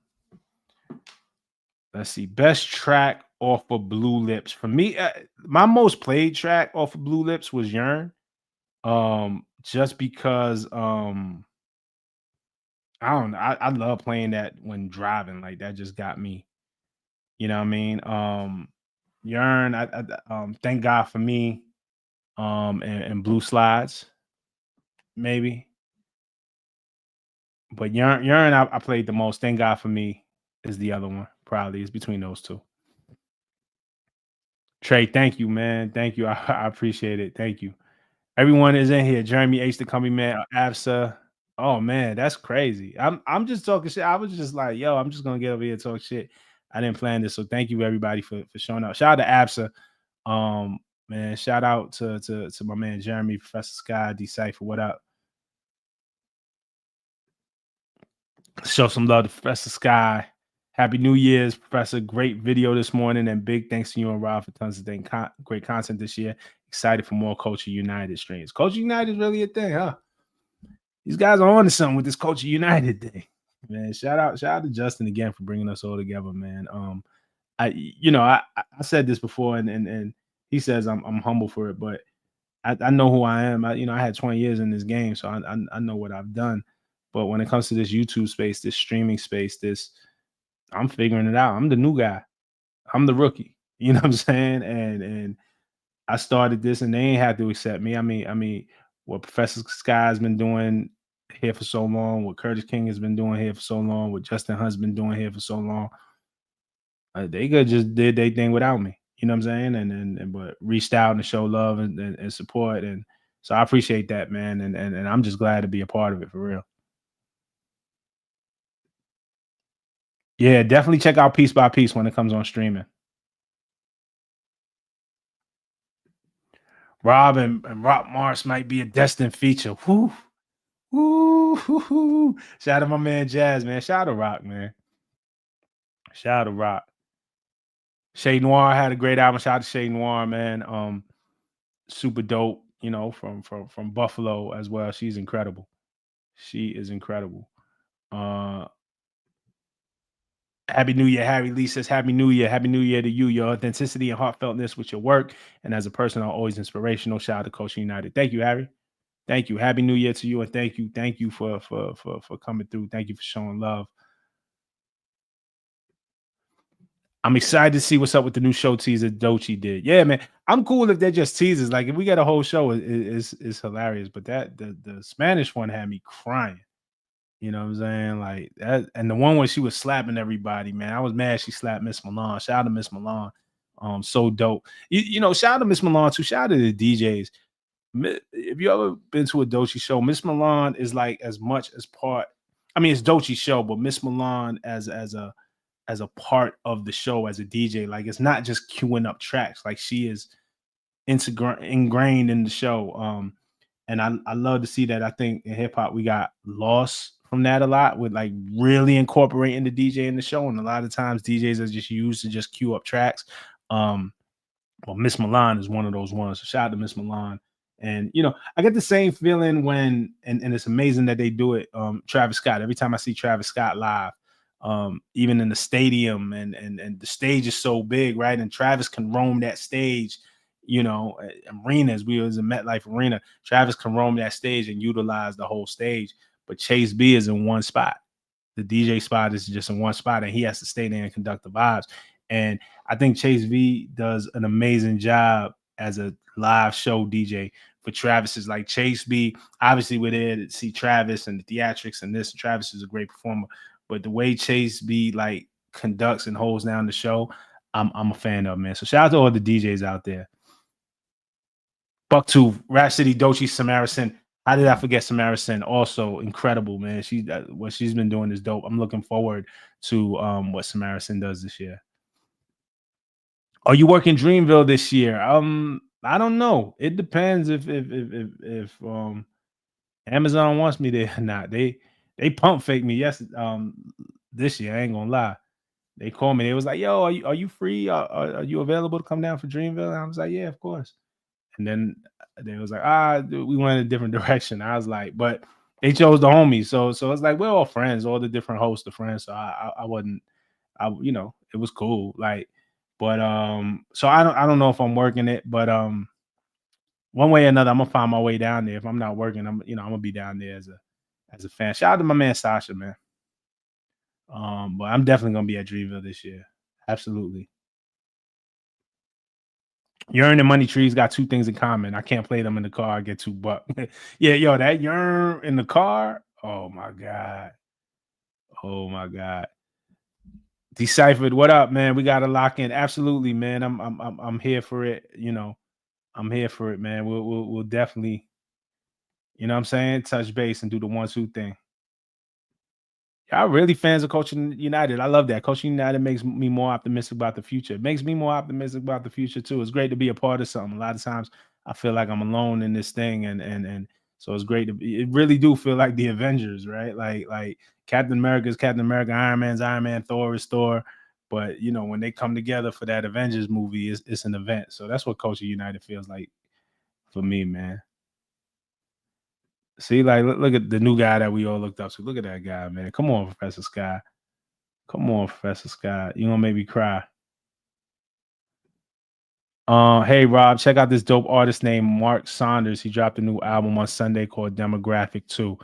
Speaker 1: let's see. Best track off of Blue Lips for me. My most played track off of Blue Lips was Yearn. Just because I don't know. I love playing that when driving. Like that just got me. You know what I mean? Yearn. Thank God for me. and blue slides, maybe. But Urine, I played the most. Thank God for Me is the other one. Probably is between those two. Trey, thank you, man. Thank you. I appreciate it. Thank you. Everyone is in here. Jeremy H, the Coming Man, Absa. Oh man, that's crazy. I'm just talking shit. I was just like, yo, I'm just gonna get over here and talk shit. I didn't plan this, so thank you everybody for showing up. Shout out to Absa. Man, shout out to my man Jeremy, Professor Sky, Decipher. What up? Show some love to Professor Sky. Happy New Year's, Professor. Great video this morning, and big thanks to you and Rob for tons of great content this year. Excited for more Culture United streams. Culture United is really a thing, huh? These guys are on to something with this Culture United thing, man. Shout out to Justin again for bringing us all together, man. I said this before, and he says I'm humble for it, but I know who I am. I had 20 years in this game, so I know what I've done. But when it comes to this YouTube space, this streaming space, I'm figuring it out. I'm the new guy. I'm the rookie. You know what I'm saying? And I started this, and they ain't had to accept me. I mean, what Professor Sky's been doing here for so long, what Curtis King has been doing here for so long, what Justin Hunt's been doing here for so long, they could just did their thing without me. You know what I'm saying? And but reached out and show love and support, and so I appreciate that, man. And I'm just glad to be a part of it for real. Yeah, definitely check out Piece by Piece when it comes on streaming. Rob and Rock Mars might be a destined feature. Whoo, whoo, hoo, hoo. Shout out to my man Jazz, man. Shout out to Rock, man. Shout out to Rock. Shay Noir had a great album. Shout out to Shay Noir, man. Super dope, from Buffalo as well. She's incredible. She is incredible. Happy New Year, Harry Lee says, Happy New Year. Happy New Year to you. Your authenticity and heartfeltness with your work. And as a person, are always inspirational. Shout out to Culture United. Thank you, Harry. Thank you. Happy New Year to you. And thank you for coming through. Thank you for showing love. I'm excited to see what's up with the new show teaser Doechii did. Yeah, man. I'm cool if they're just teasers. Like if we get a whole show, is hilarious. But the Spanish one had me crying. You know what I'm saying? Like that, and the one where she was slapping everybody, man. I was mad she slapped Miss Milan. Shout out to Miss Milan. So dope. Shout out to Miss Milan too. Shout out to the DJs. If you ever been to a Doechii show, Miss Milan is like as much as part. I mean, it's Doechii show, but Miss Milan as a part of the show as a DJ. Like it's not just queuing up tracks. Like she is ingrained in the show. And I love to see that. I think in hip hop we got lost from that a lot with like really incorporating the DJ in the show. And a lot of times DJs are just used to just queue up tracks. Well, Miss Milan is one of those ones. So shout out to Miss Milan. And I get the same feeling when and it's amazing that they do it. Travis Scott. Every time I see Travis Scott live, even in the stadium and the stage is so big, right? And Travis can roam that stage, arenas. We was in MetLife Arena. Travis can roam that stage and utilize the whole stage. But Chase B is in one spot. The DJ spot is just in one spot, and he has to stay there and conduct the vibes. And I think Chase V does an amazing job as a live show DJ for Travis. Is like Chase B. Obviously, we're there to see Travis and the theatrics and this. Travis is a great performer, but the way Chase B like conducts and holds down the show, I'm a fan of, man. So shout out to all the DJs out there. Buck 2, Rap City, Doechii, Samarison. How did I forget Samarison? Also incredible, man. What she's been doing is dope. I'm looking forward to what Samarison does this year. Are you working Dreamville this year? I don't know. It depends if Amazon wants me there or not. They pump fake me this year. I ain't gonna lie. They called me. They was like, "Yo, are you free? Are you available to come down for Dreamville?" And I was like, "Yeah, of course." And then they was like, we went in a different direction. I was like, but they chose the homies. So it's like we're all friends, all the different hosts are friends. So I wasn't, it was cool. Like, but so I don't know if I'm working it, but one way or another, I'm gonna find my way down there. If I'm not working, I'm gonna be down there as a fan. Shout out to my man Sasha, man. But I'm definitely gonna be at Dreamville this year. Absolutely. Yearn and Money Trees got two things in common. I can't play them in the car. I get $2. Yeah, yo, that Yearn in the car. Oh my god. Oh my god. Deciphered. What up, man? We got to lock in. Absolutely, man. I'm here for it. I'm here for it, man. We'll definitely, you know what I'm saying, touch base and do the 1-2 thing. Y'all really fans of Coaching United. I love that. Coaching United makes me more optimistic about the future. It makes me more optimistic about the future too. It's great to be a part of something. A lot of times I feel like I'm alone in this thing, and so it's great to be. It really do feel like the Avengers, right? Like Captain America is Captain America, Iron Man's Iron Man, Thor is Thor. But when they come together for that Avengers movie, it's an event. So that's what Coaching United feels like for me, man. See, like look at the new guy that we all looked up to. Look at that guy, man. Come on, Professor Sky. Come on, Professor Scott. You gonna make me cry. Hey Rob, check out this dope artist named Mark Saunders. He dropped a new album on Sunday called Demographic 2.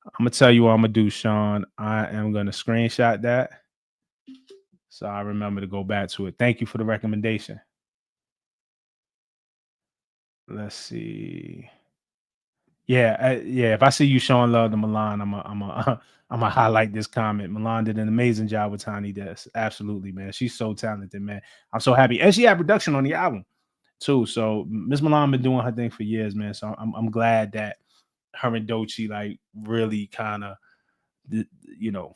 Speaker 1: I'm gonna tell you what I'm gonna do, Sean. I am gonna screenshot that so I remember to go back to it. Thank you for the recommendation. Let's see. Yeah. If I see you showing love to Milan, I'm a highlight this comment. Milan did an amazing job with Tiny Desk. Absolutely, man. She's so talented, man. I'm so happy, and she had production on the album too. So Miss Milan been doing her thing for years, man. So I'm glad that her and Doechii like really kind of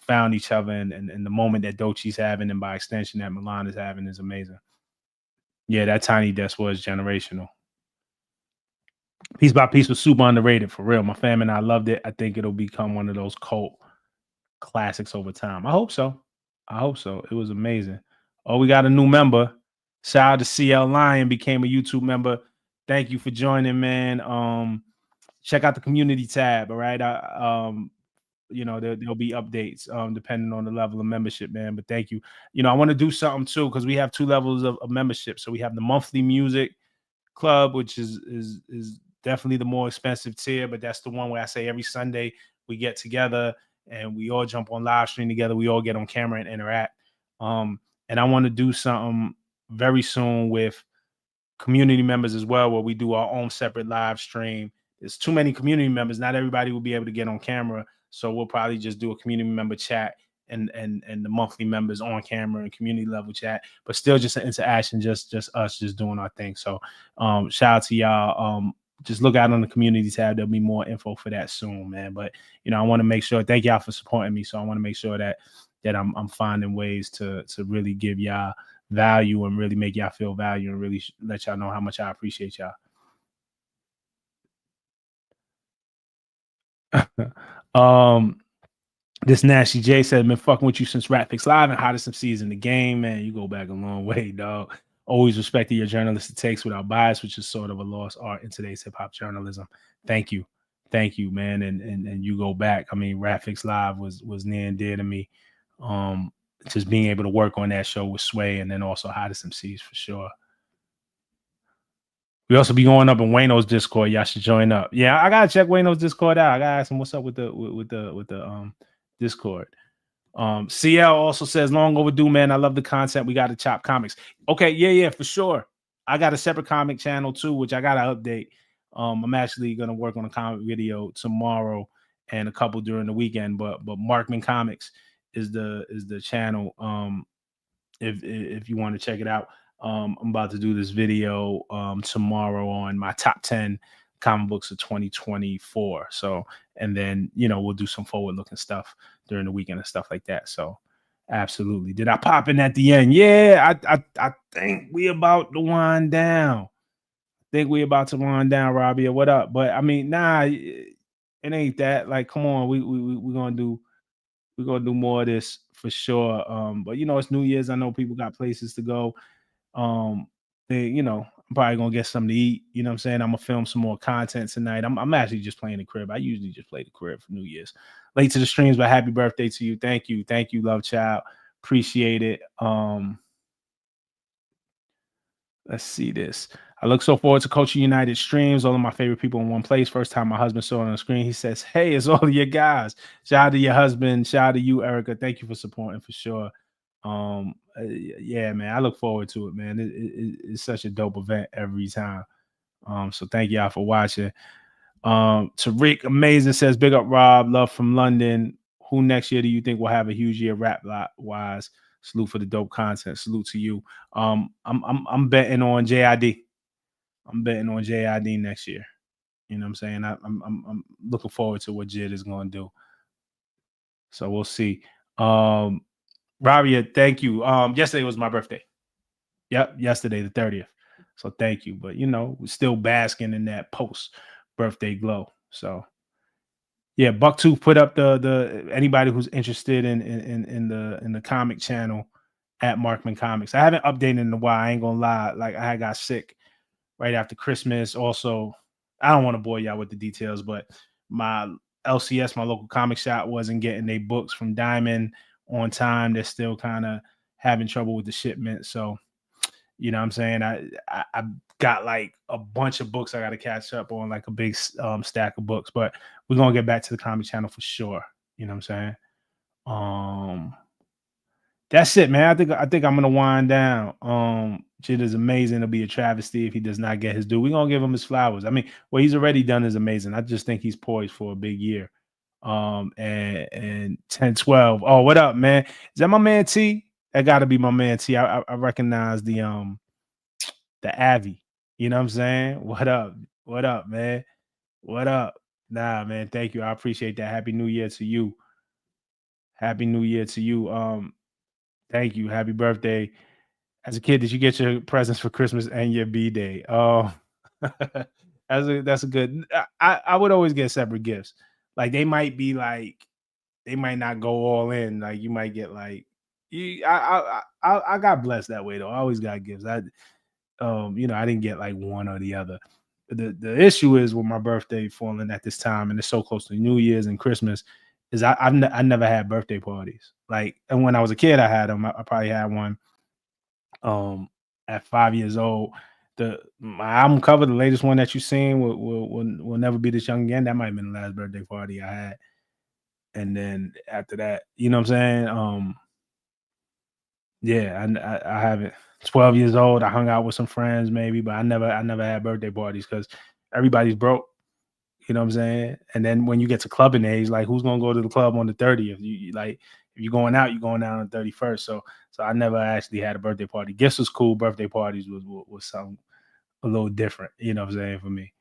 Speaker 1: found each other, and the moment that Doechii's having, and by extension that Milan is having, is amazing. Yeah, that Tiny Desk was generational. Piece by Piece was super underrated for real. My fam and I loved it. I think it'll become one of those cult classics over time. I hope so. I hope so. It was amazing. Oh, we got a new member. Shout out to CL Lion, became a YouTube member. Thank you for joining, man. Check out the community tab. All right. There'll be updates depending on the level of membership, man. But thank you. I want to do something too, because we have two levels of membership. So we have the monthly music club, which is definitely the more expensive tier, but that's the one where I say every Sunday we get together and we all jump on live stream together. We all get on camera and interact. And I want to do something very soon with community members as well, where we do our own separate live stream. There's too many community members. Not everybody will be able to get on camera. So we'll probably just do a community member chat and the monthly members on camera and community level chat, but still just an interaction, just us just doing our thing. So shout out to y'all. Just look out on the community tab. There'll be more info for that soon, man. But I want to make sure, thank y'all for supporting me. So I want to make sure that I'm finding ways to really give y'all value and really make y'all feel value and really let y'all know how much I appreciate y'all. This Nasty J said, been fucking with you since Rap Fix Live and hottest MCs in the game, man. You go back a long way, dog. Always respected your journalistic takes without bias, which is sort of a lost art in today's hip hop journalism. Thank you, man. And you go back. I mean, Rap Fix Live was near and dear to me. Just being able to work on that show with Sway, and then also hottest MCs for sure. We also be going up in Wayno's Discord. Y'all should join up. Yeah, I gotta check Wayno's Discord out. I gotta ask him what's up with the Discord. CL also says, long overdue, man. I love the content. We got to chop comics. Okay, yeah, for sure. I got a separate comic channel too, which I gotta update. I'm actually gonna work on a comic video tomorrow and a couple during the weekend. But Markman Comics is the channel. If you want to check it out. I'm about to do this video tomorrow on my top 10 comic books of 2024. So, and then we'll do some forward looking stuff during the weekend and stuff like that. So absolutely. Did I pop in at the end? Yeah, I think we about to wind down. Robbie. What up? But I mean, nah, it ain't that. Like, come on, we're gonna do more of this for sure. But it's New Year's. I know people got places to go. I'm probably gonna get something to eat. You know what I'm saying? I'm gonna film some more content tonight. I'm actually just playing the crib. I usually just play the crib for New Year's. Late to the streams, but happy birthday to you. Thank you, love child. Appreciate it. Let's see this. I look so forward to Coaching United streams. All of my favorite people in one place. First time my husband saw it on the screen, he says, "Hey, it's all of your guys." Shout out to your husband. Shout out to you, Erica. Thank you for supporting for sure. Yeah, man, I look forward to it, man. It's such a dope event every time. So thank y'all for watching. Tariq Amazing says, big up Rob, love from London. Who next year do you think will have a huge year rap lot wise? Salute for the dope content. Salute to you. I'm betting on JID. I'm betting on JID next year. You know what I'm saying? I'm looking forward to what Jid is gonna do. So we'll see. Rabia, thank you. Yesterday was my birthday. Yep, yesterday the 30th. So thank you. But we're still basking in that post birthday glow. So yeah, Bucktooth put up the anybody who's interested in the comic channel at Markman Comics. I haven't updated in a while. I ain't gonna lie. Like I got sick right after Christmas. Also, I don't want to bore y'all with the details, but my LCS, my local comic shop, wasn't getting their books from Diamond on time. They're still kind of having trouble with the shipment. So, you know what I'm saying? I got like a bunch of books I got to catch up on, like a big stack of books, but we're going to get back to the comic channel for sure. You know what I'm saying? That's it, man. I think I'm gonna wind down. Shit is amazing. It'll be a travesty if he does not get his due. We're gonna give him his flowers. I mean, what he's already done is amazing. I just think he's poised for a big year. And 10, 12. Oh, what up, man? Is that my man T? That gotta be my man T. I recognize the Avi. You know what I'm saying? What up? What up, man? What up? Nah, man. Thank you. I appreciate that. Happy New Year to you. Happy New Year to you. Thank you. Happy birthday. As a kid, did you get your presents for Christmas and your B-Day? Oh, that's a good. I would always get separate gifts. Like they might not go all in. Like you might get like I got blessed that way though. I always got gifts. I didn't get like one or the other. The issue is with my birthday falling at this time and it's so close to New Year's and Christmas is I never had birthday parties. Like, and when I was a kid, I had them. I probably had one at 5 years old. My album cover, the latest one that you seen, will never be this young again. That might have been the last birthday party I had. And then after that, you know what I'm saying? Yeah, I haven't. 12 years old, I hung out with some friends maybe, but I never had birthday parties because everybody's broke. You know what I'm saying? And then when you get to clubbing age, like who's gonna go to the club on the 30th? You like if you're going out, you're going out on the 31st. So I never actually had a birthday party. Gifts was cool. Birthday parties was something a little different. You know what I'm saying for me.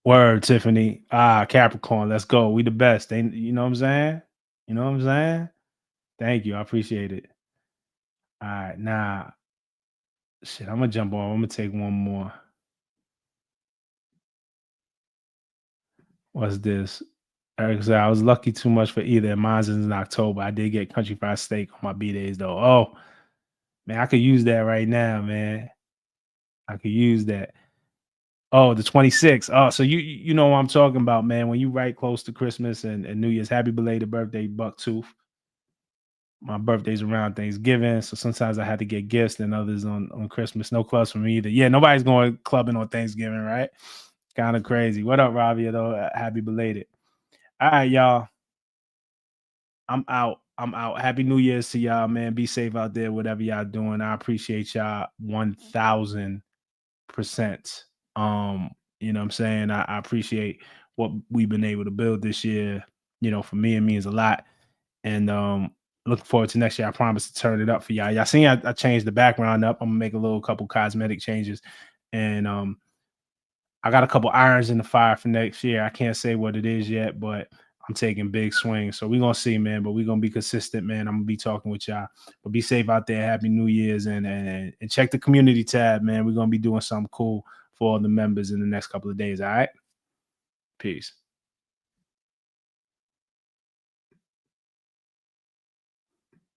Speaker 1: Word, Tiffany. Capricorn. Let's go. We the best. You know what I'm saying? You know what I'm saying? Thank you. I appreciate it. All right, now, shit. I'm gonna jump on. I'm gonna take one more. What's this? Eric said, I was lucky too much for either. Mine's in October. I did get country fried steak on my B days though. Oh, man, I could use that right now, man. I could use that. Oh, the 26th. Oh, so you know what I'm talking about, man. When you right close to Christmas and New Year's, happy belated birthday, Bucktooth. My birthday's around Thanksgiving, so sometimes I had to get gifts and others on Christmas. No clubs for me either. Yeah, nobody's going clubbing on Thanksgiving, right? Kind of crazy. What up, Robbie? Though, happy belated. All right, y'all. I'm out. I'm out. Happy New Year's to y'all, man. Be safe out there, whatever y'all doing. I appreciate y'all 1000%. You know what I'm saying? I appreciate what we've been able to build this year. For me, it means a lot. And looking forward to next year. I promise to turn it up for y'all. Y'all seen I changed the background up. I'm gonna make a couple cosmetic changes. And I got a couple irons in the fire for next year. I can't say what it is yet, but I'm taking big swings. So we're going to see, man, but we're going to be consistent, man. I'm going to be talking with y'all. But be safe out there. Happy New Year's. And check the community tab, man. We're going to be doing something cool for all the members in the next couple of days. All right? Peace.